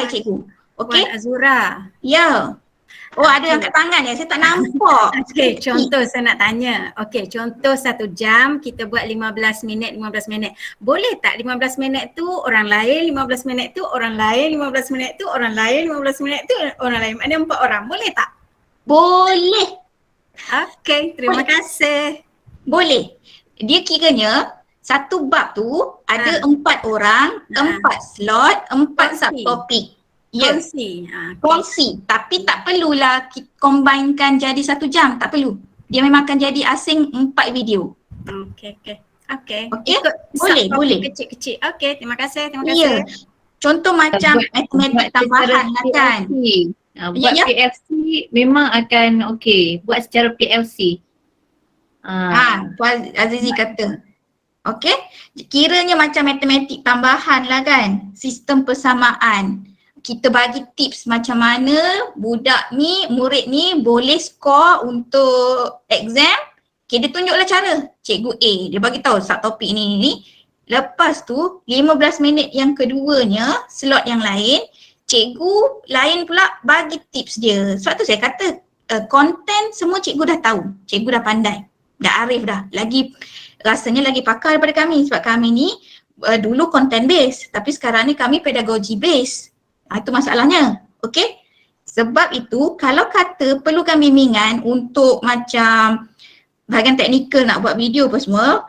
cikgu. Okey? Puan Azura. Ya. Oh, ada yang kat tangan ya, saya tak nampak. Okey, contoh saya nak tanya. Okey, contoh 1 jam kita buat 15 minit. Boleh tak 15 minit tu orang lain, 15 minit tu orang lain, 15 minit tu orang lain, 15 minit tu orang lain. Ada 4 orang. Boleh tak? Boleh. Okey, terima kasih. Boleh. Dia kiranya satu bab tu ada 4 orang, 4 slot, 4 subtopik. Ya. Kongsi. Tapi tak perlulah combinekan jadi 1 jam. Tak perlu. Dia memang akan jadi asing 4 video. Okey. Ikut boleh. Kecil-kecil. Okey, terima kasih. Ya. Contoh macam matematik tambahan lah kan. Buat PLC memang akan okey. Buat secara PLC. Puan Azizi kata. Okey. Kiranya macam matematik tambahan lah kan. Sistem persamaan. Kita bagi tips macam mana budak ni, murid ni boleh skor untuk exam. Okay, dia tunjuklah cara. Cikgu A, dia bagi tahu subtopik ni. Lepas tu 15 minit yang keduanya, slot yang lain, cikgu lain pula bagi tips dia. Sebab tu saya kata konten semua cikgu dah tahu. Cikgu dah pandai. Dah arif dah. Rasanya lagi pakar daripada kami. Sebab kami ni dulu content base. Tapi sekarang ni kami pedagogi base. Itu masalahnya. Okey? Sebab itu kalau kata perlukan bimbingan untuk macam bahagian teknikal nak buat video apa semua,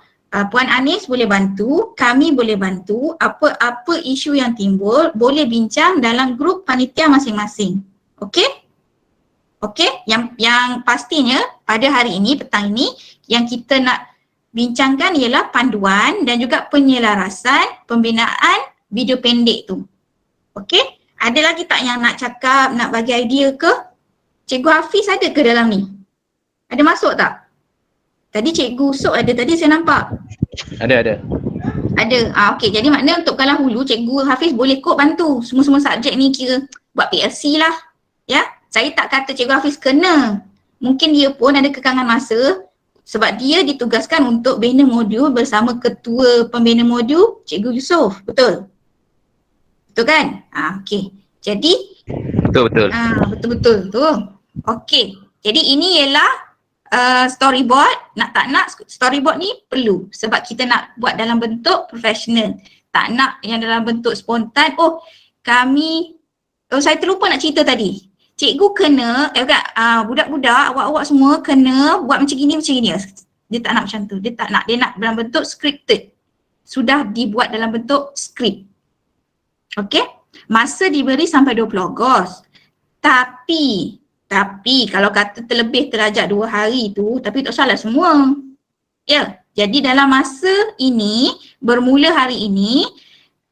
Puan Anis boleh bantu, kami boleh bantu. Apa isu yang timbul boleh bincang dalam grup panitia masing-masing. Okey? Okey? Yang pastinya pada hari ini, petang ini, yang kita nak bincangkan ialah panduan dan juga penyelarasan pembinaan video pendek tu. Okey? Ada lagi tak yang nak cakap, nak bagi idea ke? Cikgu Hafiz ada ke dalam ni? Ada masuk tak? Tadi Cikgu Sok ada, tadi saya nampak. Ada. Ada. Okey, jadi maknanya untuk kalang hulu, Cikgu Hafiz boleh kod bantu. Semua subjek ni kira buat PLC lah. Ya, saya tak kata Cikgu Hafiz kena. Mungkin dia pun ada kekangan masa sebab dia ditugaskan untuk bina modul bersama ketua pembina modul Cikgu Yusof. Betul? Betul kan? Okey. Jadi Betul. betul-betul tu. Okey. Jadi ini ialah storyboard, nak tak nak storyboard ni perlu sebab kita nak buat dalam bentuk profesional. Tak nak yang dalam bentuk spontan. Saya terlupa nak cerita tadi. Cikgu kena, budak-budak, awak-awak semua kena buat macam gini. Dia tak nak macam tu. Dia tak nak. Dia nak dalam bentuk scripted. Sudah dibuat dalam bentuk skrip. Okey? Masa diberi sampai 20 Ogos. Tapi kalau kata terlebih terajak 2 hari tu, tapi tak salah semua. Ya, jadi dalam masa ini, bermula hari ini,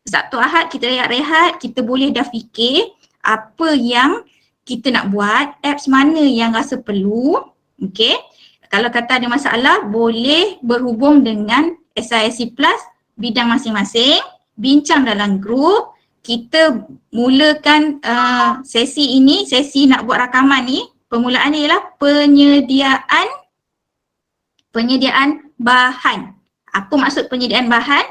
Sabtu Ahad kita rehat-rehat, kita boleh dah fikir apa yang kita nak buat, apps mana yang rasa perlu. Okey. Kalau kata ada masalah, boleh berhubung dengan SISC Plus bidang masing-masing, bincang dalam grup. Kita mulakan sesi ini, sesi nak buat rakaman ni, permulaan ni ialah penyediaan bahan. Apa maksud penyediaan bahan?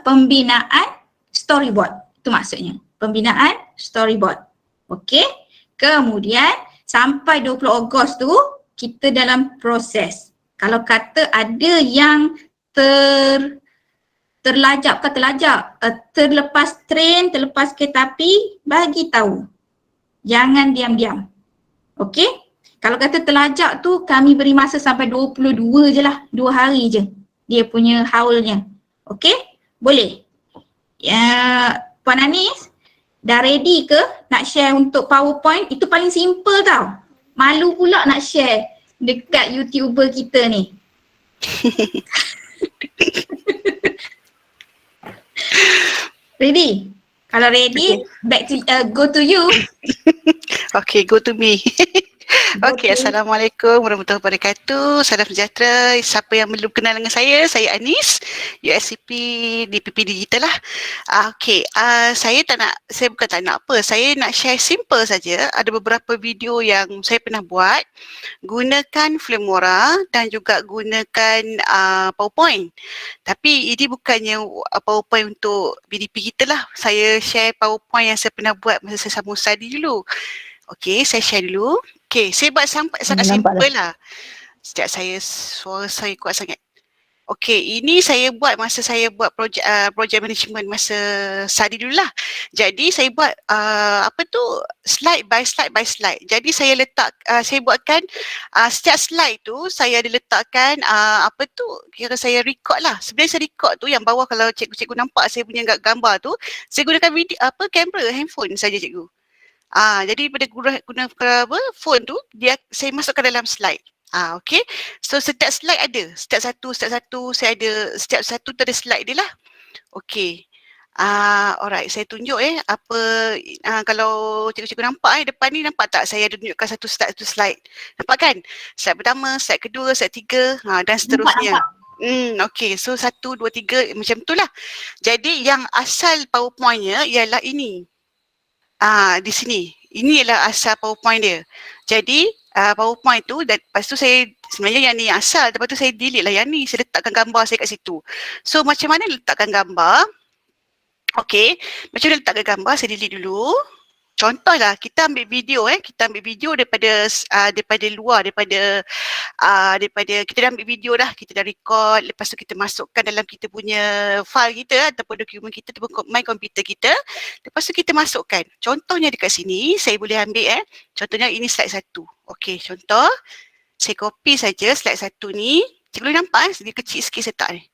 Pembinaan storyboard. Itu maksudnya. Pembinaan storyboard. Okey. Kemudian sampai 20 Ogos tu kita dalam proses. Kalau kata ada yang terlepas train, terlepas kereta api, bagi tahu. Jangan diam-diam. Okey? Kalau kata terlajak tu kami beri masa sampai 22 je lah. 2 hari je dia punya haulnya. Okey? Boleh? Puan Anis, dah ready ke nak share untuk PowerPoint? Itu paling simple tau. Malu pula nak share dekat YouTuber kita ni. Ready? Kalau ready, back to go to you. Okay, go to me. Okay, Assalamualaikum warahmatullahi wabarakatuh. Salam sejahtera. Siapa yang belum kenal dengan saya Anis, USCP di PP Digital lah. Saya bukan tak nak apa. Saya nak share simple saja. Ada beberapa video yang saya pernah buat gunakan Filmora dan juga gunakan PowerPoint. Tapi ini bukannya PowerPoint untuk BDP kita lah. Saya share PowerPoint yang saya pernah buat masa saya sambung study dulu. Okey, saya share dulu. Okey, saya buat sangat simple lah. Sekejap, suara saya kuat sangat. Okey, ini saya buat masa saya buat project management masa study dulu lah. Jadi saya buat slide by slide. Jadi saya buatkan setiap slide tu saya ada letakkan kira saya record lah. Sebenarnya saya record tu yang bawah kalau cikgu nampak saya punya gambar tu, saya gunakan kamera handphone saja cikgu. Jadi pada guna phone tu saya masukkan dalam slide. Okey. So setiap slide ada, setiap satu saya ada, setiap satu tu ada slide dia lah. Okey. Alright, saya tunjuk kalau cikgu-cikgu nampak depan ni, nampak tak saya ada tunjukkan satu slide. Nampak kan? Slide pertama, slide kedua, slide tiga dan seterusnya. Okey, so 1, 2, 3 macam tu lah. Jadi yang asal PowerPoint-nya ialah ini. Di sini. Ini ialah asal PowerPoint dia. Jadi PowerPoint tu dan lepas tu saya sebenarnya yang ni asal, lepas tu saya delete lah yang ni, saya letakkan gambar saya kat situ. So macam mana letakkan gambar? Okey, macam mana letakkan gambar, saya delete dulu. Contohlah kita ambil video daripada luar, daripada kita dah ambil video dah, kita dah record, lepas tu kita masukkan dalam kita punya file kita ataupun dokumen kita ataupun my komputer kita, lepas tu kita masukkan. Contohnya dekat sini saya boleh ambil contohnya ini slide 1. Okey, contoh saya copy saja slide 1 ni. Cikgu boleh nampak dia kecil sikit saya letak ni.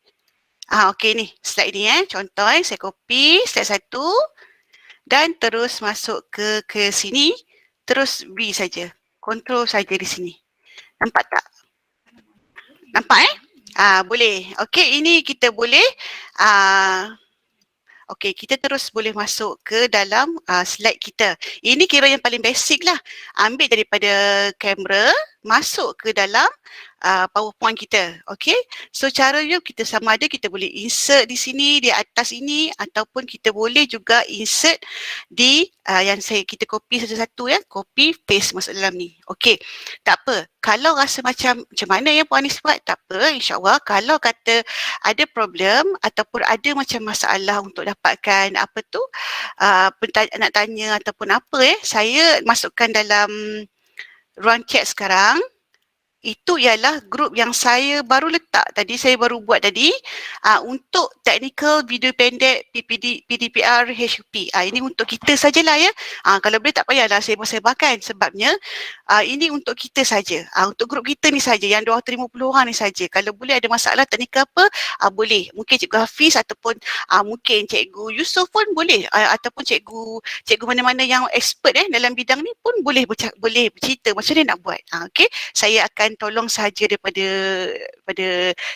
Okey ni slide ni contoh saya copy slide 1 dan terus masuk ke sini, terus B saja. Control saja di sini. Nampak tak? Nampak boleh. Okey, ini kita boleh okey, kita terus boleh masuk ke dalam slide kita. Ini kira yang paling basic lah. Ambil daripada kamera, masuk ke dalam PowerPoint kita. Okey. So caranya kita sama ada kita boleh insert di sini, di atas ini, ataupun kita boleh juga insert di yang kita copy satu-satu copy paste masuk dalam ni. Okey. Tak apa. Kalau rasa macam mana yang Puan Anis buat, tak apa. InsyaAllah kalau kata ada problem ataupun ada macam masalah untuk dapatkan nak tanya ataupun apa saya masukkan dalam ruang chat sekarang. itu ialah grup yang saya baru letak tadi, saya baru buat tadi untuk technical video pendek PDPR HUP. Ini untuk kita sajalah ya. Kalau boleh tak payahlah sebar-sebarkan sebabnya ini untuk kita saja. Untuk grup kita ni saja yang 250 orang ni saja. Kalau boleh ada masalah teknikal apa, boleh. Mungkin Cikgu Hafiz ataupun mungkin Cikgu Yusof pun boleh, ataupun cikgu mana-mana yang expert dalam bidang ni pun boleh bercerita macam mana nak buat. Okey, saya akan tolong sahaja daripada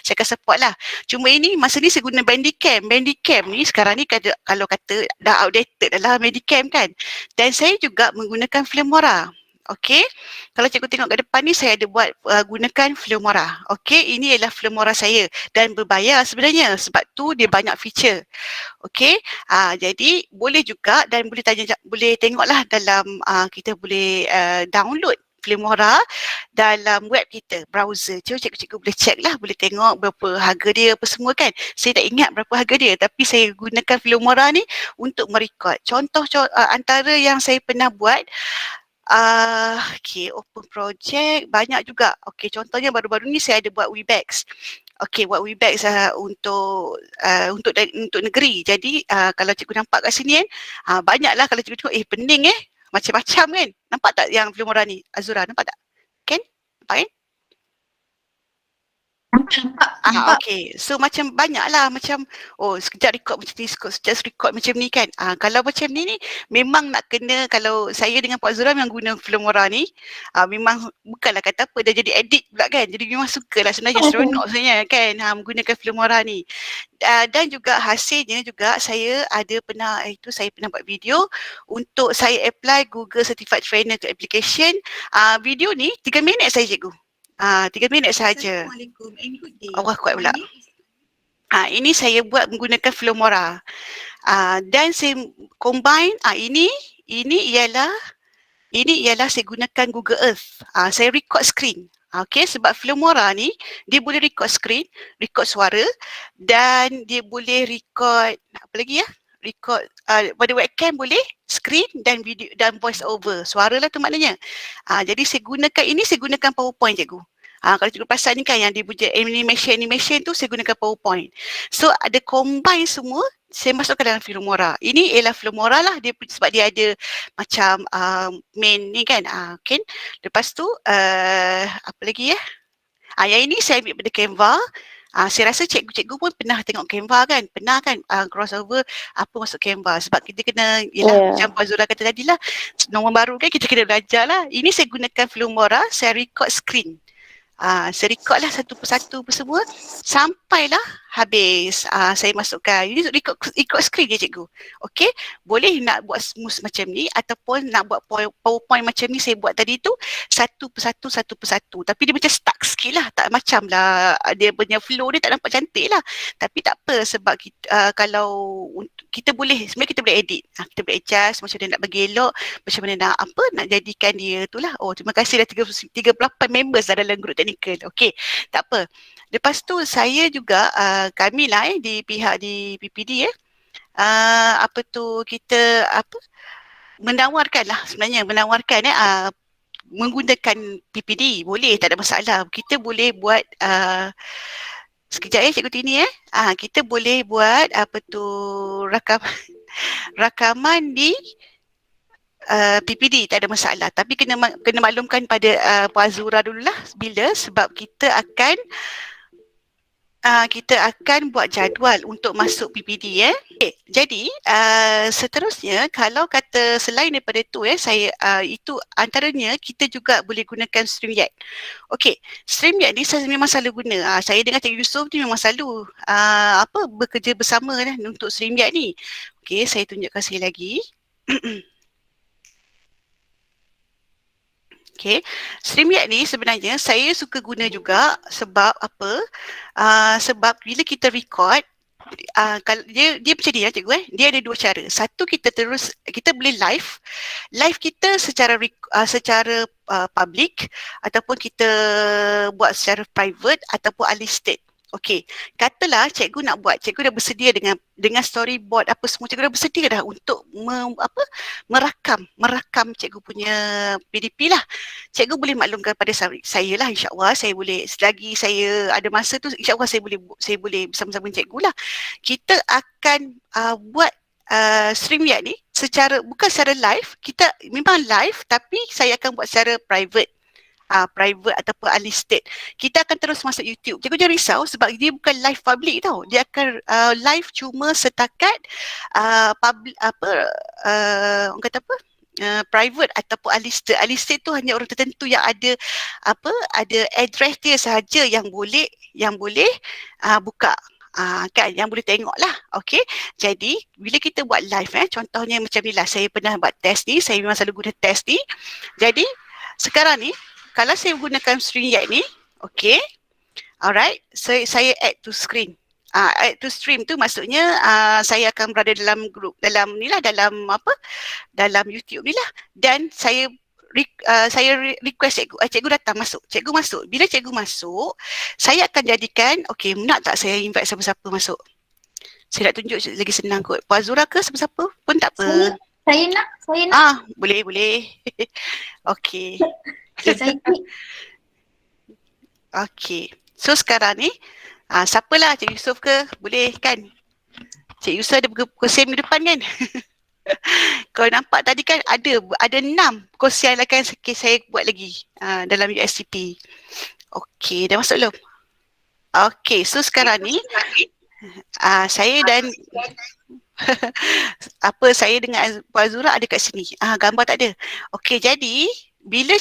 saya akan support lah. Cuma ini masa ni saya guna Bandicam. Bandicam ni sekarang ni kalau kata dah outdated adalah Bandicam kan. Dan saya juga menggunakan Filmora. Okey, kalau cikgu tengok ke depan ni saya ada buat gunakan Filmora. Okey, ini ialah Filmora saya dan berbayar sebenarnya sebab tu dia banyak feature. Okey, jadi boleh juga dan boleh tengoklah dalam kita boleh download Filmora dalam web kita, browser. Cikgu boleh check lah, boleh tengok berapa harga dia apa semua kan. Saya tak ingat berapa harga dia tapi saya gunakan Filmora ni untuk merekod. Contoh antara yang saya pernah buat, okay, open project banyak juga. Okay, contohnya baru-baru ni saya ada buat Webex. Okey, buat Webex untuk negeri. Jadi kalau cikgu nampak kat sini kan, banyaklah kalau cikgu tengok pening macam-macam kan. Nampak tak yang Filmora ni? Azura nampak tak? Kan? Nampak kan? Nampak. Okey. So macam banyaklah macam sekejap record macam ni, sekejap record macam ni kan. Kalau macam ni memang nak kena, kalau saya dengan Pak Azura yang guna Filmora ni memang bukanlah kata apa dah jadi edit pula kan. Jadi memang sukalah sebenarnya, seronok sebenarnya kan menggunakan Filmora ni. Dan juga hasilnya juga saya pernah buat video untuk saya apply Google Certified Trainer to application. Video ni 3 minit saja cikgu. 3 minit saja. Assalamualaikum and good day. Allah kuat pula. Ini saya buat menggunakan Filmora. Dan saya combine ini ialah saya gunakan Google Earth. Saya record screen. Okey, sebab Filmora ni dia boleh record screen, record suara dan dia boleh record apa lagi ya? Record pada webcam boleh, screen dan video dan voice over. Suara lah tu maknanya. Jadi saya gunakan PowerPoint cikgu. Kalau cikgu perasan ni kan yang dia punya animation tu saya gunakan PowerPoint. So ada combine semua, saya masukkan dalam Filmora. Ini ialah Filmora lah dia sebab dia ada macam main ni kan. Okay. Lepas tu apa lagi ya? Yang ini saya ambil pada Canva. Saya rasa cikgu-cikgu pun pernah tengok Canva kan? Pernah kan crossover apa masuk Canva. Sebab kita kena, macam Pak Zura kata tadi lah, nombor baru kan kita kena belajar lah. Ini saya gunakan Filmora, saya record screen. Saya record lah satu persatu semua sampailah habis. Saya masukkan, ini record screen je cikgu. Okey, boleh nak buat smooth macam ni ataupun nak buat PowerPoint macam ni saya buat tadi tu satu persatu. Tapi dia macam stuck sikit lah, tak macam lah dia punya flow dia tak nampak cantik lah. Tapi tak apa sebab kalau kita boleh, sebenarnya kita boleh edit. Kita boleh adjust macam mana nak bagi elok, macam mana nak jadikan dia tu lah. Terima kasih dah 38 members dah dalam grup technical. Okey, tak apa. Lepas tu saya juga kami lah di pihak di PPD kita menawarkan lah sebenarnya menggunakan PPD boleh, tak ada masalah. Kita boleh buat sekejap Cikgu Tini kita boleh buat rakaman di PPD, tak ada masalah. Tapi kena maklumkan pada Puan Azura dululah sebab kita akan buat jadual untuk masuk PPD Okay, jadi seterusnya kalau kata selain daripada tu saya itu antaranya kita juga boleh gunakan StreamYard. Okey, StreamYard ni saya memang selalu guna. Saya dengan Cikgu Yusof ni memang selalu bekerja bersama untuk StreamYard ni. Okey, saya tunjukkan sekali lagi. Okay, StreamYard ni sebenarnya saya suka guna juga sebab apa? Sebab bila kita record, kalau dia macam ni cikgu dia ada dua cara. Satu kita boleh live kita secara public ataupun kita buat secara private ataupun unlisted. Okey, katalah cikgu nak buat, cikgu dah bersedia dengan storyboard apa semua, cikgu dah bersedia dah untuk merakam cikgu punya PDP lah. Cikgu boleh maklumkan pada saya lah, insya-Allah saya boleh, selagi saya ada masa tu insya-Allah saya boleh bersama-sama dengan cikgu lah. Kita akan buat StreamYard ni bukan secara live, kita memang live tapi saya akan buat secara private ataupun unlisted. Kita akan terus masuk YouTube. Cikgu jangan risau sebab dia bukan live public tau. Dia akan live cuma setakat public orang kata apa? Private ataupun unlisted. Unlisted tu hanya orang tertentu yang ada ada address dia sahaja yang boleh buka. Kan yang boleh tengok lah. Okey. Jadi bila kita buat live contohnya macam ni lah, saya pernah buat test ni, saya memang selalu guna test ni. Jadi sekarang ni kalau saya gunakan StreamYard ni, okey. Alright, saya add to screen. Add to stream tu maksudnya saya akan berada dalam grup, dalam YouTube ni lah, dan saya request cikgu datang masuk. Cikgu masuk. Bila cikgu masuk, saya akan jadikan, okey, nak tak saya invite siapa-siapa masuk? Saya nak tunjuk lagi senang kot. Puan Azura ke siapa-siapa pun tak apa. Saya nak. Boleh. Okey. Okey. So sekarang ni siapalah, Cik Yusof ke? Boleh kan? Cik Yusof ada kursi di depan kan? Kau nampak tadi kan ada 6 kursi yang akan saya buat lagi dalam USCP. Okey, dah masuk belum? Okey, so sekarang ni saya dan saya dengan Puan Azura ada kat sini. Gambar tak ada. Okey, jadi bila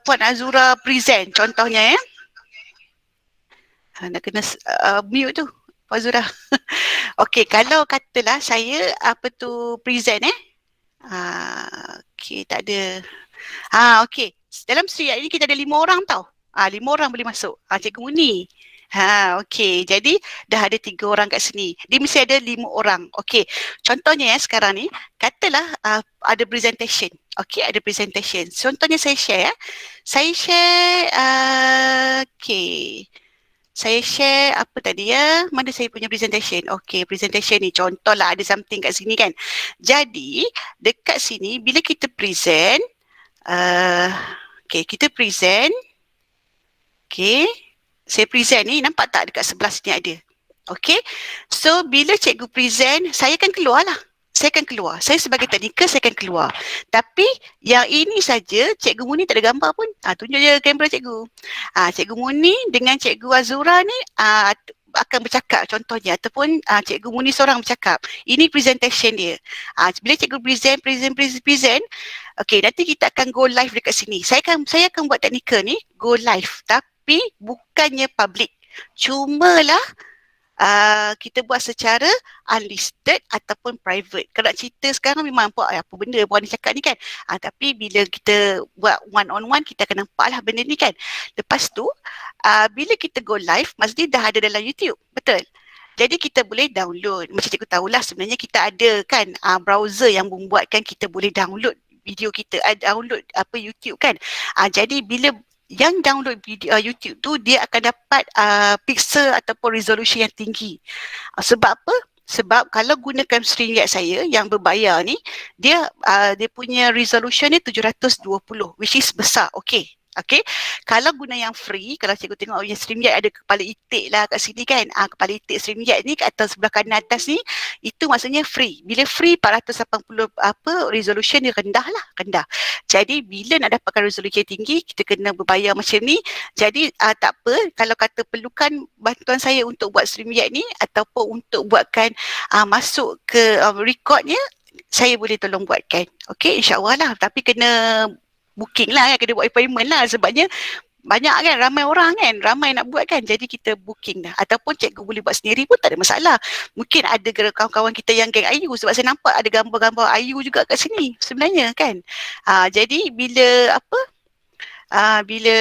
Puan Azura present contohnya nak kena mute tu Puan Azura. Okey, kalau katalah saya present okey, tak ada. Okey, dalam StreamYard ni kita ada 5 orang tau. 5 orang boleh masuk. Cikgu Muni. Okey, jadi dah ada 3 orang kat sini. Dia mesti ada 5 orang. Okey, contohnya sekarang ni, katalah ada presentation. Okey, ada presentation. Contohnya saya share. Saya share, okey. Saya share apa tadi ya? Mana saya punya presentation? Okey, presentation ni contohlah ada something kat sini kan. Jadi, dekat sini bila kita present, okey, kita present. Okey. Saya present ni, nampak tak dekat sebelah sini ada? Okay. So, bila cikgu present, saya akan keluar lah. Saya sebagai teknikal, saya akan keluar. Tapi, yang ini saja, Cikgu Muni tak ada gambar pun. Tunjuk je kamera cikgu. Cikgu Muni dengan Cikgu Azura ni akan bercakap contohnya. Ataupun Cikgu Muni seorang bercakap. Ini presentation dia. Bila cikgu present, okay, nanti kita akan go live dekat sini. Saya akan buat teknikal ni, go live. Tapi bukannya public. Cumalah kita buat secara unlisted ataupun private. Kalau nak cerita sekarang memang nampak apa benda Puan ni cakap ni kan. Tapi bila kita buat one on one, kita akan nampak lah benda ni kan. Lepas tu, bila kita go live, maksudnya dah ada dalam YouTube. Betul? Jadi kita boleh download. Macam cikgu tahulah sebenarnya kita ada kan browser yang membuatkan kita boleh download video kita, download YouTube kan. Jadi bila yang download video YouTube tu, dia akan dapat pixel ataupun resolution yang tinggi. Sebab apa? Sebab kalau gunakan StreamYard saya yang berbayar ni, dia punya resolution ni 720, which is besar. Okay. Okay. Kalau guna yang free, kalau cikgu tengok yang StreamYard ada kepala itik lah kat sini kan. Kepala itik StreamYard ni kat atas sebelah kanan atas ni, itu maksudnya free. Bila free 480 resolution dia rendah. Jadi bila nak dapatkan resolusi tinggi, kita kena berbayar macam ni. Jadi tak apa, kalau kata perlukan bantuan saya untuk buat StreamYard ni ataupun untuk buatkan masuk ke recordnya, saya boleh tolong buatkan. Okay, insyaAllah lah. Tapi kena booking lah, kena buat appointment lah sebabnya banyak kan, ramai orang kan, ramai nak buat kan, jadi kita booking dah. Ataupun cikgu boleh buat sendiri pun tak ada masalah. Mungkin ada kawan-kawan kita yang geng Ayu, sebab saya nampak ada gambar-gambar Ayu juga kat sini sebenarnya kan. Jadi bila bila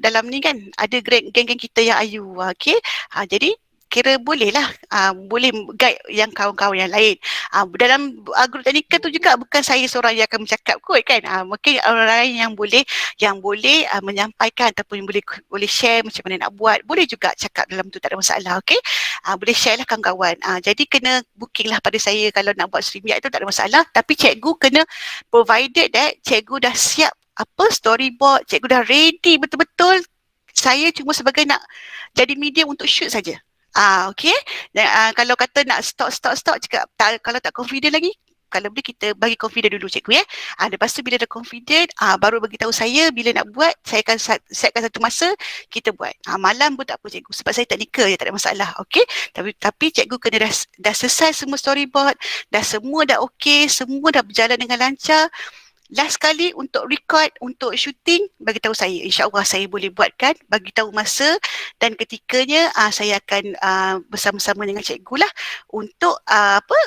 dalam ni kan ada geng-geng kita yang Ayu, okay. Jadi kira bolehlah boleh guide yang kawan-kawan yang lain. Dalam grup teknikal tu juga bukan saya seorang yang akan bercakap kot kan. Mungkin orang lain yang boleh menyampaikan ataupun boleh share macam mana nak buat. Boleh juga cakap dalam tu, tak ada masalah, okey. Boleh share lah kawan-kawan. Jadi kena booking lah pada saya kalau nak buat StreamYard tu, tak ada masalah. Tapi cikgu kena provided that cikgu dah siap storyboard, cikgu dah ready betul-betul. Saya cuma sebagai nak jadi medium untuk shoot saja. Okey. Dan kalau kata nak stop cakap kalau tak confident lagi, kalau boleh kita bagi confident dulu cikgu ya. Lepas tu bila dah confident, baru bagi tahu saya bila nak buat, saya akan setkan satu masa kita buat. Malam pun tak apa cikgu, sebab saya teknikal je, tak ada masalah. Okey. Tapi cikgu kena dah selesai semua storyboard, dah semua dah okey, semua dah berjalan dengan lancar. Last kali untuk record, untuk shooting, bagi tahu saya. InsyaAllah saya boleh buatkan, bagi tahu masa dan ketikanya saya akan bersama-sama dengan cikgu lah untuk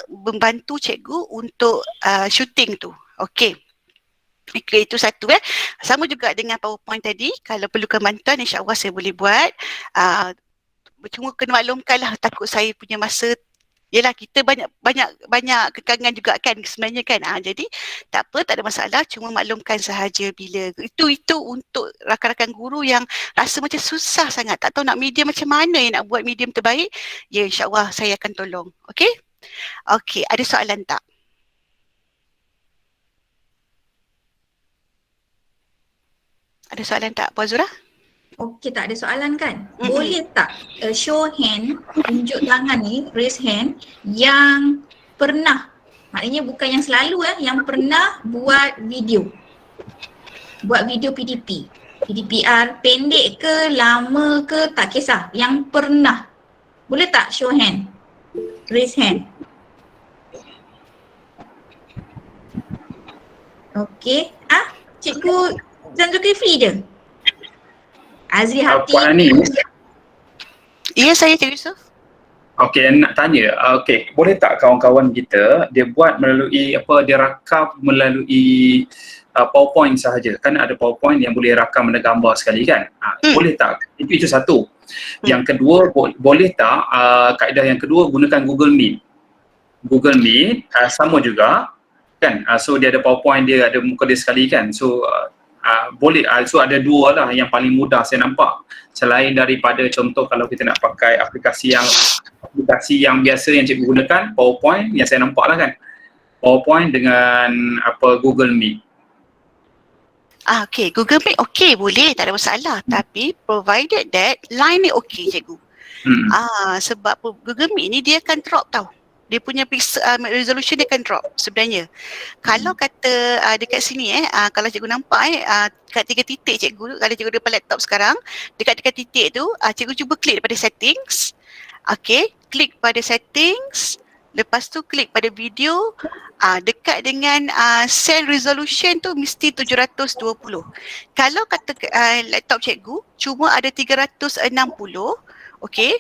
membantu cikgu untuk shooting tu. Okey. Okay, itu satu Sama juga dengan PowerPoint tadi, kalau perlukan bantuan insyaAllah saya boleh buat. Cuma kena maklumkan lah, takut saya punya masa. Yelah, kita banyak kekangan juga kan sebenarnya kan. Jadi tak apa, tak ada masalah, cuma maklumkan sahaja bila itu untuk rakan-rakan guru yang rasa macam susah sangat, tak tahu nak medium macam mana yang nak buat medium terbaik. Ya, insyaAllah saya akan tolong. Okey? Okey, ada soalan tak? Ada soalan tak, Puan Zura? Okey, tak ada soalan kan? Boleh tak show hand, tunjuk tangan ni, raise hand yang pernah, maknanya bukan yang selalu yang pernah buat video. Buat video PDP. PDPR pendek ke, lama ke, tak kisah. Yang pernah. Boleh tak show hand? Raise hand. Okey. Cikgu Zan Zulkifli je? Azri Hati. Puan Anis. Ya, saya Cikgu Yusof. Okey, nak tanya. Okey, boleh tak kawan-kawan kita dia buat melalui dia rakam melalui PowerPoint sahaja. Kan ada PowerPoint yang boleh rakam dan gambar sekali kan? Boleh tak? Itu satu. Yang kedua, boleh tak kaedah yang kedua gunakan Google Meet. Google Meet sama juga kan? So dia ada PowerPoint, dia ada muka dia sekali kan? So boleh, so ada dua lah yang paling mudah saya nampak, selain daripada contoh kalau kita nak pakai aplikasi yang biasa yang cikgu gunakan, PowerPoint yang saya nampak lah kan, PowerPoint dengan Google Meet. Okay, Google Meet okay, boleh, tak ada masalah, tapi provided that line ni okay cikgu. Sebab Google Meet ni dia akan drop tau. Dia punya resolution dia akan drop sebenarnya. Kalau kata dekat sini kalau cikgu nampak dekat 3 titik cikgu, kalau cikgu depan laptop sekarang, dekat titik tu cikgu cuba klik pada settings. Okey, klik pada settings, lepas tu klik pada video, dekat dengan cell resolution tu mesti 720. Kalau kata laptop cikgu cuma ada 360, okey,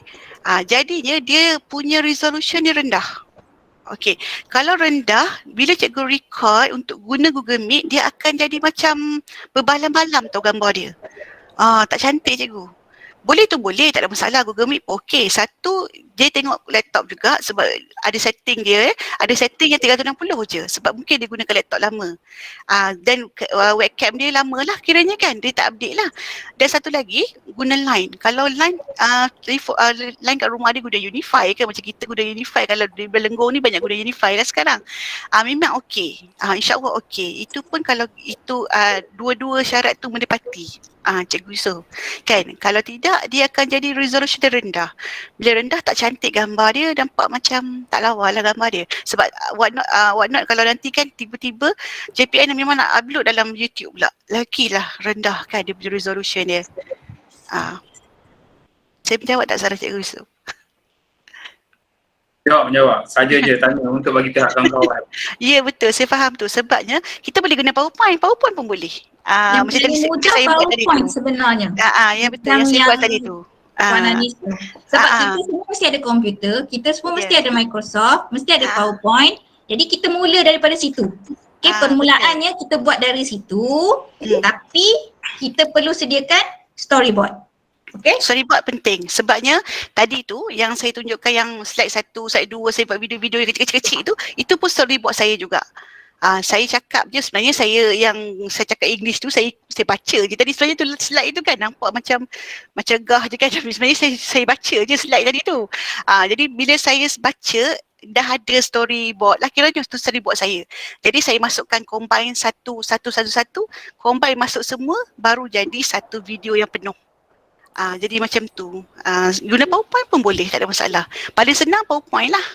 jadinya dia punya resolution dia rendah. Okey, kalau rendah, bila cikgu record untuk guna Google Meet, dia akan jadi macam berbalam-balam tau gambar dia. Tak cantik cikgu. Boleh tu boleh, tak ada masalah, Google Meet pun okey. Satu, dia tengok laptop juga sebab ada setting dia, ada setting yang 360 je sebab mungkin dia gunakan laptop lama. Dan webcam dia lama lah kiranya kan, dia tak update lah. Dan satu lagi, guna line. Kalau line, line kat rumah dia guna Unify ke, macam kita guna Unify, kalau di Belenggung ni banyak guna Unify lah sekarang. Memang okey, insyaAllah okey. Itu pun kalau itu dua-dua syarat tu mendepati. Cikgu Yusof kan, kalau tidak dia akan jadi resolution dia rendah. Bila rendah tak cantik gambar dia, nampak macam tak lawa lah gambar dia. Sebab what not kalau nanti kan tiba-tiba JPN memang nak upload dalam YouTube pula, lagilah rendah kan dia punya resolution dia. Saya menjawab tak salah Cikgu Yusof? Menjawab. Saja je tanya untuk bagi pihak kawan-kawan. Ya betul, saya faham tu. Sebabnya kita boleh guna PowerPoint pun boleh. Yang macam paling mudah saya buat tadi PowerPoint tu sebenarnya. Ya betul, yang saya buat tadi tu. Puan Anis tu. Sebab kita semua mesti ada komputer, kita semua mesti ada Microsoft, mesti ada PowerPoint. Jadi kita mula daripada situ. Okay, permulaannya kita buat dari situ, tapi kita perlu sediakan storyboard. Okay? Storyboard penting sebabnya tadi tu yang saya tunjukkan yang slide 1, slide 2 saya buat video-video yang kecil-kecil itu pun storyboard saya juga. Saya cakap je sebenarnya saya cakap English tu saya baca je tadi sebenarnya tu slide tu kan nampak macam gah je kan tapi sebenarnya saya baca je slide tadi tu. Jadi bila saya baca dah ada storyboard lah kiranya tu storyboard saya. Jadi saya masukkan combine satu, combine masuk semua baru jadi satu video yang penuh. Jadi macam tu. Guna PowerPoint pun boleh, tak ada masalah. Paling senang PowerPoint lah.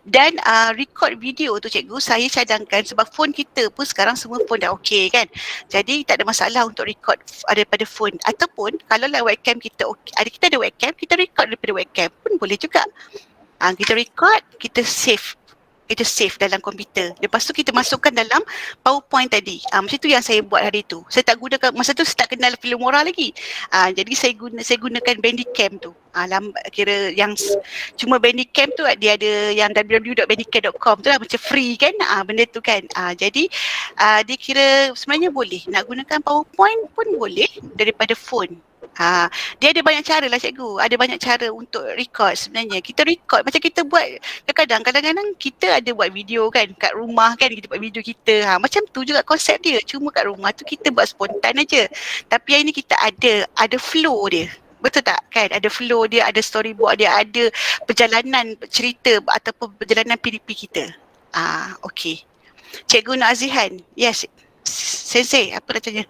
Dan record video tu cikgu saya cadangkan sebab phone kita pun sekarang semua phone dah okey kan. Jadi tak ada masalah untuk record daripada phone ataupun kalau lah webcam kita okey, kita ada webcam, kita record daripada webcam pun boleh juga. Kita record, kita save dalam komputer. Lepas tu kita masukkan dalam PowerPoint tadi. Macam tu yang saya buat hari tu. Saya tak gunakan, masa tu saya tak kenal Filmora lagi. Jadi saya gunakan Bandicam tu. Kira yang cuma Bandicam tu dia ada yang www.bandicam.com tu lah macam free kan. Benda tu kan. Jadi dia kira sebenarnya boleh. Nak gunakan PowerPoint pun boleh daripada phone. Dia ada banyak cara lah cikgu. Ada banyak cara untuk record sebenarnya. Kita record macam kita buat kadang-kadang kita ada buat video kan kat rumah kan kita buat video kita. Macam tu juga konsep dia. Cuma kat rumah tu kita buat spontan aja. Tapi yang ini kita ada flow dia. Betul tak kan? Ada flow dia, ada storyboard dia, ada perjalanan cerita ataupun perjalanan PDP kita. Okey. Cikgu Nazihan. Yes. Sensei, apa nak tanya?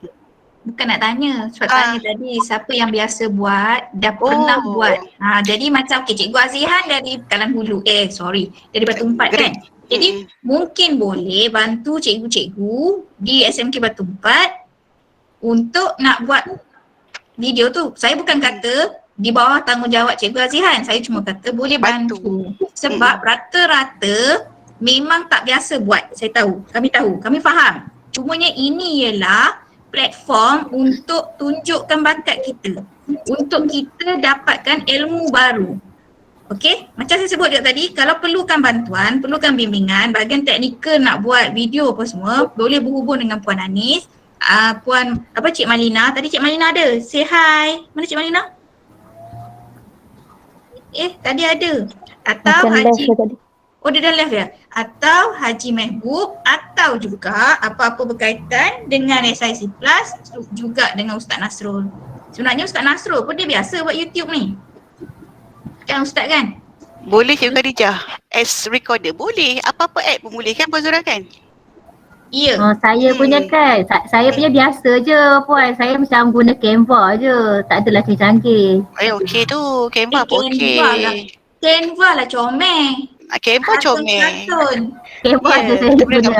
Bukan nak tanya, sebab tanya tadi siapa yang biasa buat, dah pernah buat. Jadi macam Cikgu Azihan dari Bekalan Hulu, dari Batu Empat kan. Jadi mungkin boleh bantu cikgu-cikgu di SMK Batu Empat untuk nak buat video tu. Saya bukan kata di bawah tanggungjawab Cikgu Azihan, saya cuma kata boleh bantu. Sebab rata-rata memang tak biasa buat, kami faham. Cumanya ini ialah platform untuk tunjukkan bakat kita, untuk kita dapatkan ilmu baru. Okey, macam saya sebut juga tadi, kalau perlukan bantuan, perlukan bimbingan, bahagian teknikal nak buat video apa semua, boleh berhubung dengan Puan Anis, Cik Malina. Tadi Cik Malina ada, say hi. Mana Cik Malina? Tadi ada. Atau Haji, dia dah live ya? Atau Haji Mehbub, atau juga apa-apa berkaitan dengan SIC Plus, juga dengan Ustaz Nasrul. Sebenarnya Ustaz Nasrul pun dia biasa buat YouTube ni. Kan Ustaz kan? Boleh Cikgu Khadijah. As recorder boleh. Apa-apa app pun boleh kan Puan Zura kan? Ya. Saya punya kan, saya punya biasa je Puan. Saya macam guna Canva je. Tak adalah canggih-canggih. Okey tu. Canva pun okey. Canva lah comel. Canva comel. Canva je saya guna.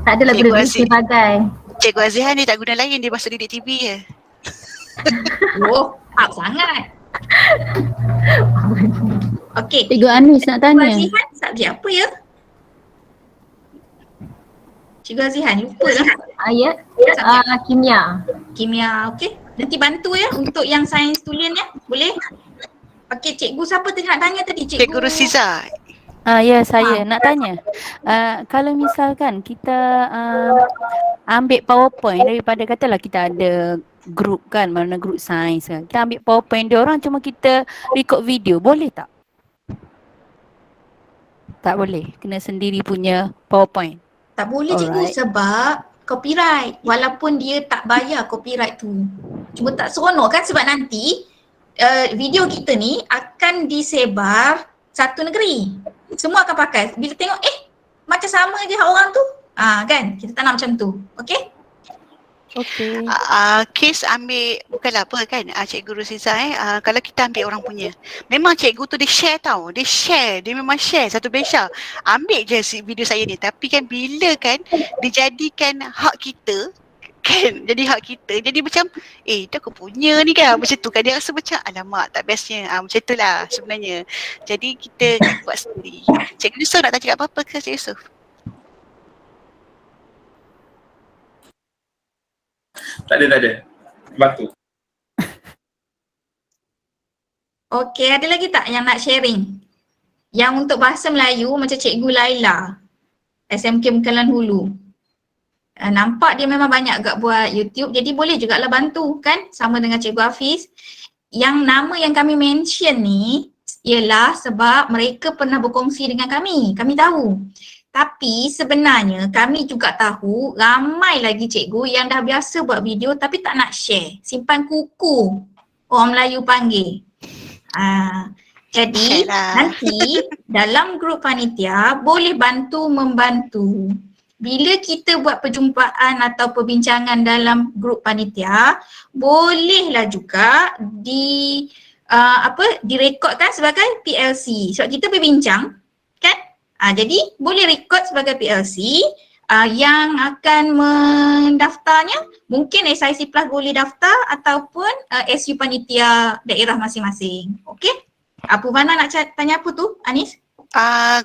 Tak adalah guna sebagai. Cikgu Azihan dia tak guna lain, dia masuk didik TV je. Up sangat. Okey. Cikgu Anis nak tanya. Cikgu Azihan subjek apa ya? Cikgu Azihan lupa lah. Kimia. Kimia, okey. Nanti bantu ya untuk yang sains tulen ya. Boleh? Okey, cikgu siapa tadi nak tanya tadi? Cikgu Rusiza. Ya, saya nak tanya. Kalau misalkan kita ambil PowerPoint daripada katalah kita ada grup kan, mana grup sains kan. Kita ambil PowerPoint dia orang cuma kita record video, boleh tak? Tak boleh, kena sendiri punya PowerPoint. Tak boleh cikgu sebab copyright. Walaupun dia tak bayar copyright tu. Cuma tak seronok kan sebab nanti video kita ni akan disebar satu negeri. Semua akan pakai. Bila tengok macam sama je orang tu. Kan? Kita tak nak macam tu. Okey? Okey. Kes ambil bukanlah apa kan Cikgu Rusiza kalau kita ambil orang punya. Memang cikgu tu dia share tau. Dia memang share satu Malaysia. Ambil je video saya ni. Tapi kan bila kan dijadikan hak kita kan, jadi hak kita, jadi macam dah aku punya ni kan, macam tu kan dia rasa macam alamak tak bestnya, macam tu lah sebenarnya. Jadi kita buat sendiri. Cikgu Yusof nak tanya apa-apa ke Cikgu Yusof? Tak ada. Bantu. Okey, ada lagi tak yang nak sharing? Yang untuk bahasa Melayu macam Cikgu Laila, SMK Bekalan Hulu. nampak dia memang banyak agak buat YouTube, jadi boleh jugalah bantu kan sama dengan Cikgu Hafiz. Yang nama yang kami mention ni ialah sebab mereka pernah berkongsi dengan kami tahu. Tapi sebenarnya kami juga tahu ramai lagi cikgu yang dah biasa buat video tapi tak nak share, simpan kuku, orang Melayu panggil. Jadi nanti dalam grup panitia boleh bantu membantu. Bila kita buat perjumpaan atau perbincangan dalam grup panitia, bolehlah juga direkodkan sebagai PLC. Sebab kita berbincang kan? Jadi boleh rekod sebagai PLC. Yang akan mendaftarnya mungkin SIC Plus boleh daftar ataupun SU panitia daerah masing-masing. Okey? Puvana nak tanya apa tu, Anis?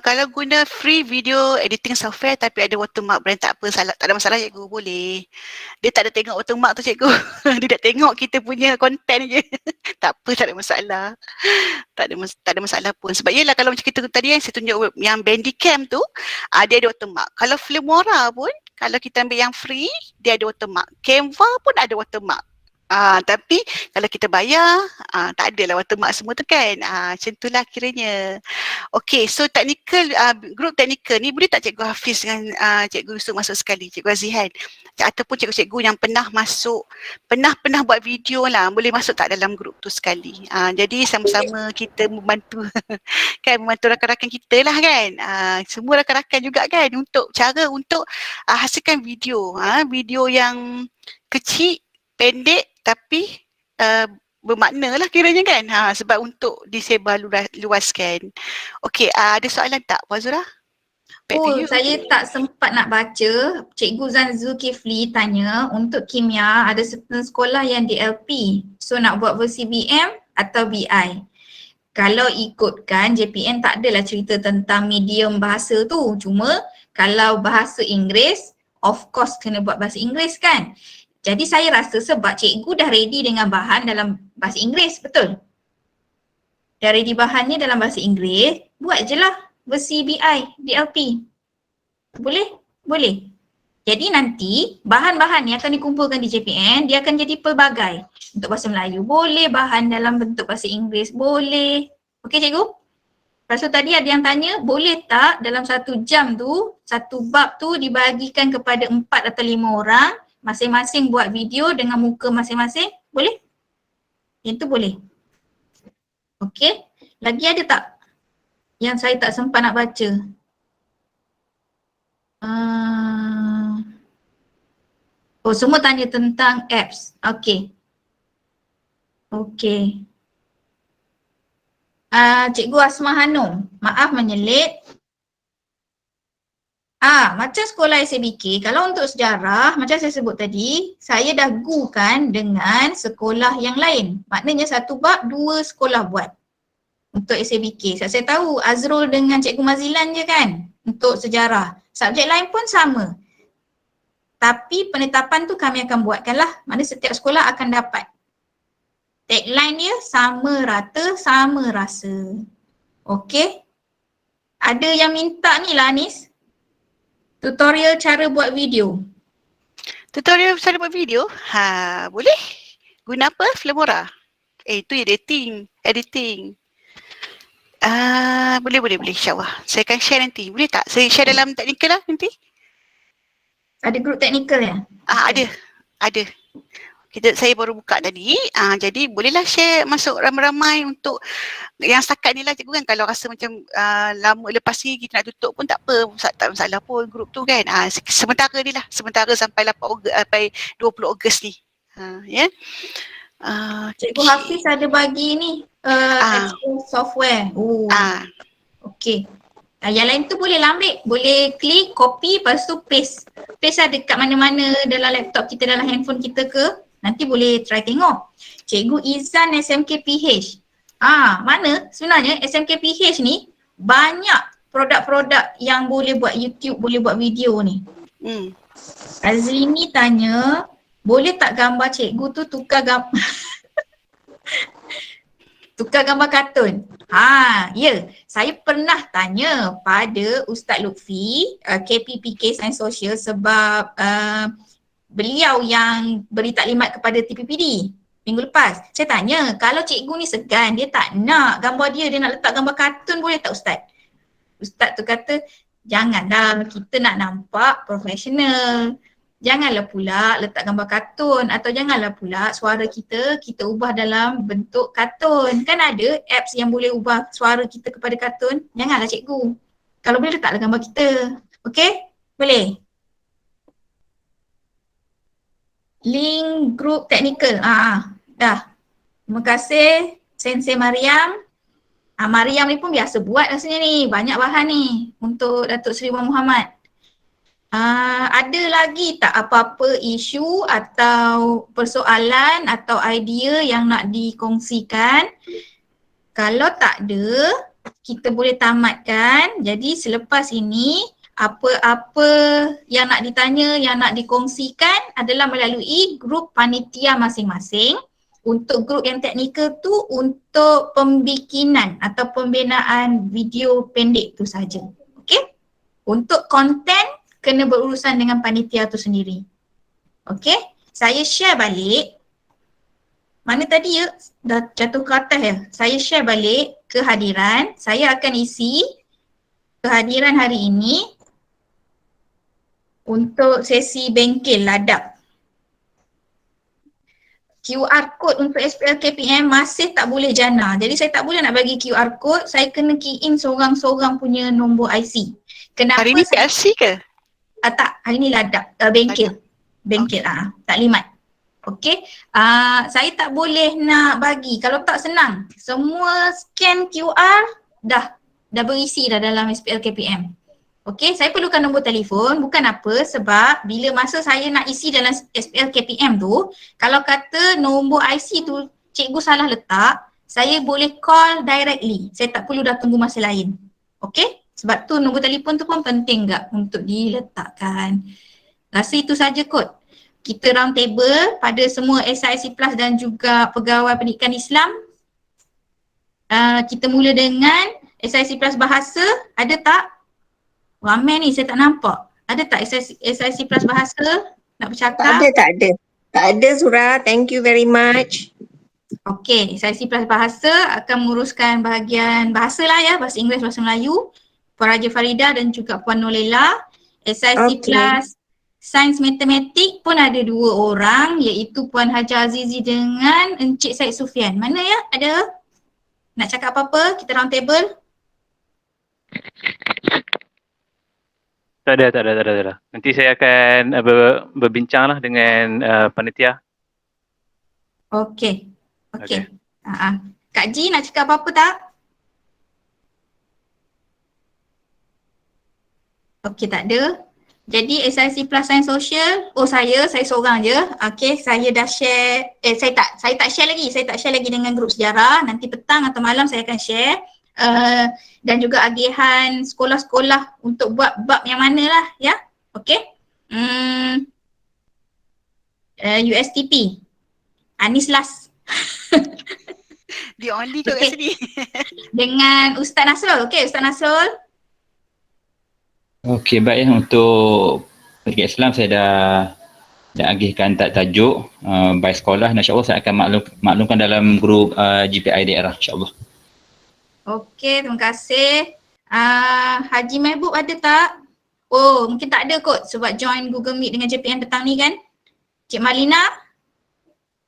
Kalau guna free video editing software tapi ada watermark brand tak apa, tak ada masalah cikgu, boleh. Dia tak ada tengok watermark tu cikgu. Dia tak tengok kita punya konten je. Tak apa, tak ada masalah. Tak ada masalah pun. Sebab yelah kalau macam kita tadi yang saya tunjuk yang Bandicam tu, dia ada watermark. Kalau Filmora pun, kalau kita ambil yang free, dia ada watermark. Canva pun ada watermark. Tapi kalau kita bayar, tak adalah watermark semua tu kan. Macam itulah kiranya. Okay, so technical, group technical ni boleh tak Cikgu Hafiz dengan Cikgu Yusuf masuk sekali, Cikgu Azihan? Ataupun cikgu-cikgu yang pernah masuk, pernah buat video lah, boleh masuk tak dalam grup tu sekali? Jadi sama-sama kita membantu, kan, membantu rakan-rakan kita lah kan. Semua rakan-rakan juga kan untuk cara untuk hasilkan video, video yang kecil, pendek tapi bermakna lah kiranya kan. Sebab untuk disebar luaskan. Okey, ada soalan tak Puan Zura? Saya tak sempat nak baca. Cikgu Zan Zulkifli tanya untuk kimia ada certain sekolah yang DLP. So nak buat versi BM atau BI. Kalau ikutkan JPN tak adalah cerita tentang medium bahasa tu. Cuma kalau bahasa Inggeris, of course kena buat bahasa Inggeris kan. Jadi saya rasa sebab cikgu dah ready dengan bahan dalam bahasa Inggeris, betul? Dah ready bahannya dalam bahasa Inggeris, buat je lah versi BI, DLP. Boleh? Boleh. Jadi nanti bahan-bahan yang akan dikumpulkan di JPN, dia akan jadi pelbagai. Untuk bahasa Melayu boleh, bahan dalam bentuk bahasa Inggeris boleh. Okey cikgu? Lepas tu tadi ada yang tanya, boleh tak dalam 1 jam tu, satu bab tu dibagikan kepada 4 atau 5 orang, masing-masing buat video dengan muka masing-masing, boleh? Yang tu boleh. Okey, lagi ada tak yang saya tak sempat nak baca? Semua tanya tentang apps. Okey. Okey. Cikgu Asma Hanum, maaf menyelit. Macam sekolah SABK, kalau untuk sejarah, macam saya sebut tadi, saya dah gukan dengan sekolah yang lain. Maknanya satu bab, 2 sekolah buat untuk SABK. Saya tahu Azrul dengan Cikgu Mazilan je kan untuk sejarah. Subjek lain pun sama. Tapi penetapan tu kami akan buatkan lah. Mana setiap sekolah akan dapat. Tagline dia sama rata, sama rasa. Okey. Ada yang minta ni lah Anis. Tutorial cara buat video. Tutorial cara buat video? Boleh. Guna apa? Filmora. Itu editing. Boleh insyaAllah. Saya akan share nanti. Boleh tak? Saya share dalam teknikal lah nanti. Ada grup teknikal ya? Ada. Saya baru buka tadi. Jadi bolehlah share masuk ramai-ramai untuk yang setakat ni lah cikgu kan. Kalau rasa macam lama lepas ni kita nak tutup pun tak apa. Tak masalah pun grup tu kan. Sementara ni lah. Sementara sampai 20 Ogos ni. Ya. Cikgu Hafiz ada bagi ni software. Okey. Yang lain tu boleh lah ambil. Boleh klik, copy, lepas tu paste. Paste lah dekat mana-mana dalam laptop kita, dalam handphone kita ke. Nanti boleh try tengok. Cikgu Izan SMKPH. Mana sebenarnya SMKPH ni banyak produk-produk yang boleh buat YouTube, boleh buat video ni. Azrini tanya, boleh tak gambar cikgu tu tukar gambar Tukar gambar kartun. Ya. Saya pernah tanya pada Ustaz Lutfi, KPPK Sains Sosial sebab beliau yang beri taklimat kepada TPPD minggu lepas. Saya tanya, kalau cikgu ni segan, dia tak nak gambar dia nak letak gambar kartun, boleh tak Ustaz? Ustaz tu kata, janganlah, kita nak nampak profesional. Janganlah pula letak gambar kartun atau janganlah pula suara kita ubah dalam bentuk kartun. Kan ada apps yang boleh ubah suara kita kepada kartun. Janganlah cikgu. Kalau boleh letaklah gambar kita. Okey? Boleh? Link grup teknikal. Dah. Terima kasih Sensei Mariam. Mariam ni pun biasa buat rasanya ni. Banyak bahan ni untuk Datuk Seri Wan Muhammad. Ada lagi tak apa-apa isu atau persoalan atau idea yang nak dikongsikan? Kalau tak ada, kita boleh tamatkan. Jadi selepas ini, apa-apa yang nak ditanya, yang nak dikongsikan adalah melalui grup panitia masing-masing. Untuk grup yang teknikal tu untuk pembikinan atau pembinaan video pendek tu saja. Okey? Untuk konten kena berurusan dengan panitia tu sendiri. Okey? Saya share balik. Mana tadi ya? Dah jatuh ke atas ya? Saya share balik kehadiran. Saya akan isi kehadiran hari ini untuk sesi bengkel ladap. QR code untuk SPL KPM masih tak boleh jana. Jadi saya tak boleh nak bagi QR code, saya kena key in seorang-seorang punya nombor IC. Kenapa? Hari ni PLC ke? Tak, hari ni ladap, bengkel. Bengkel, taklimat. Okey, saya tak boleh nak bagi, kalau tak senang. Semua scan QR dah berisi dah dalam SPL KPM. Okey, saya perlukan nombor telefon, bukan apa, sebab bila masa saya nak isi dalam SPL KPM tu, kalau kata nombor IC tu cikgu salah letak, saya boleh call directly. Saya tak perlu dah tunggu masa lain. Okey? Sebab tu nombor telefon tu pun penting tak untuk diletakkan. Rasa itu saja kot. Kita round table pada semua SIC Plus dan juga pegawai pendidikan Islam. Kita mula dengan SIC Plus bahasa, ada tak? Ramai ni saya tak nampak. Ada tak SIC Plus bahasa nak bercakap? Tak ada. Tak ada Surah, thank you very much. Okey, SIC Plus bahasa akan menguruskan bahagian bahasa lah ya, bahasa Inggeris, bahasa Melayu. Puan Raja Farida dan juga Puan Nolela. SIC Plus Sains Matematik pun ada 2 orang, iaitu Puan Haja Azizi dengan Encik Syed Sufian. Mana ya? Ada? Nak cakap apa-apa? Kita round table. Tak ada. Nanti saya akan berbincang lah dengan panitia. Okey. Kak Ji nak cakap apa-apa tak? Okey, tak ada. Jadi SIC Plus Sains Sosial, saya seorang je. Okey, saya dah share, saya tak share lagi. Saya tak share lagi dengan grup sejarah. Nanti petang atau malam saya akan share. Dan juga agihan sekolah-sekolah untuk buat bab yang mana lah ya. Okey. USTP. Anis last. The only kat sini. Dengan Ustaz Nasrul. Okey, Ustaz Nasrul. Okey, baik, untuk pendidikan Islam saya dah agihkan tajuk by sekolah. InsyaAllah saya akan maklumkan dalam grup GPI daerah insyaAllah. Okey, terima kasih. Haji Mehbub ada tak? Mungkin tak ada kot sebab join Google Meet dengan JPN petang ni kan. Cik Malina?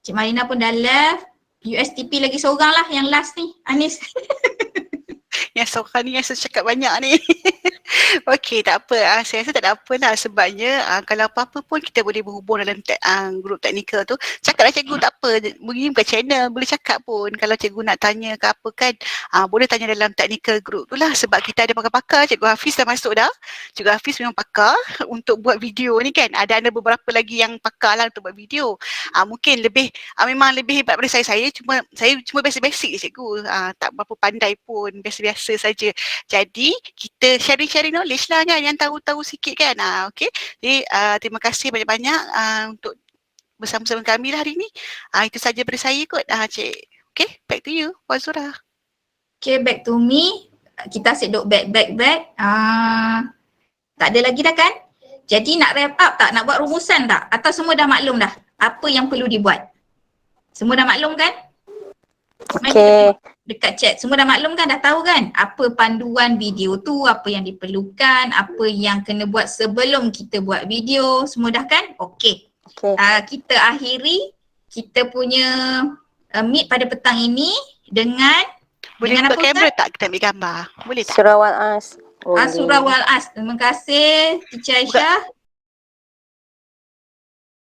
Cik Malina pun dah left. USTP lagi seorang lah yang last ni, Anis. Yang seorang ni yang saya cakap banyak ni. Okey, tak apa. Saya rasa tak ada apalah sebabnya kalau apa-apa pun kita boleh berhubung dalam grup teknikal tu. Cakaplah cikgu, tak apa. Begini bukan channel, boleh cakap pun. Kalau cikgu nak tanya ke apa kan, boleh tanya dalam teknikal group tu lah. Sebab kita ada pakar-pakar. Cikgu Hafiz dah masuk dah. Cikgu Hafiz memang pakar untuk buat video ni kan. Ada beberapa lagi yang pakar lah untuk buat video. Mungkin memang lebih hebat daripada saya. Saya cuma basic-basic je cikgu. Tak berapa pandai pun, biasa-biasa saja. Jadi kita sharing knowledge lah kan, yang tahu-tahu sikit kan. Okey. Jadi terima kasih banyak-banyak untuk bersama-sama kami lah hari ni. Itu saja dari saya kot, Cik Okay, back to you, Puan Zura. Okay, back to me. Kita asyik duk back. Tak ada lagi dah kan? Jadi nak wrap up tak? Nak buat rumusan tak? Atau semua dah maklum dah? Apa yang perlu dibuat? Semua dah maklum kan? Okay. Dekat chat. Semua dah maklum kan? Dah tahu kan? Apa panduan video tu? Apa yang diperlukan? Apa yang kena buat sebelum kita buat video? Semua dah kan? Okay. Kita akhiri kita punya meet pada petang ini dengan boleh dengan buka kamera tak kita ambil gambar? Boleh tak? Surah Wal-As. Surah Wal-As. Terima kasih Teacher Aisyah.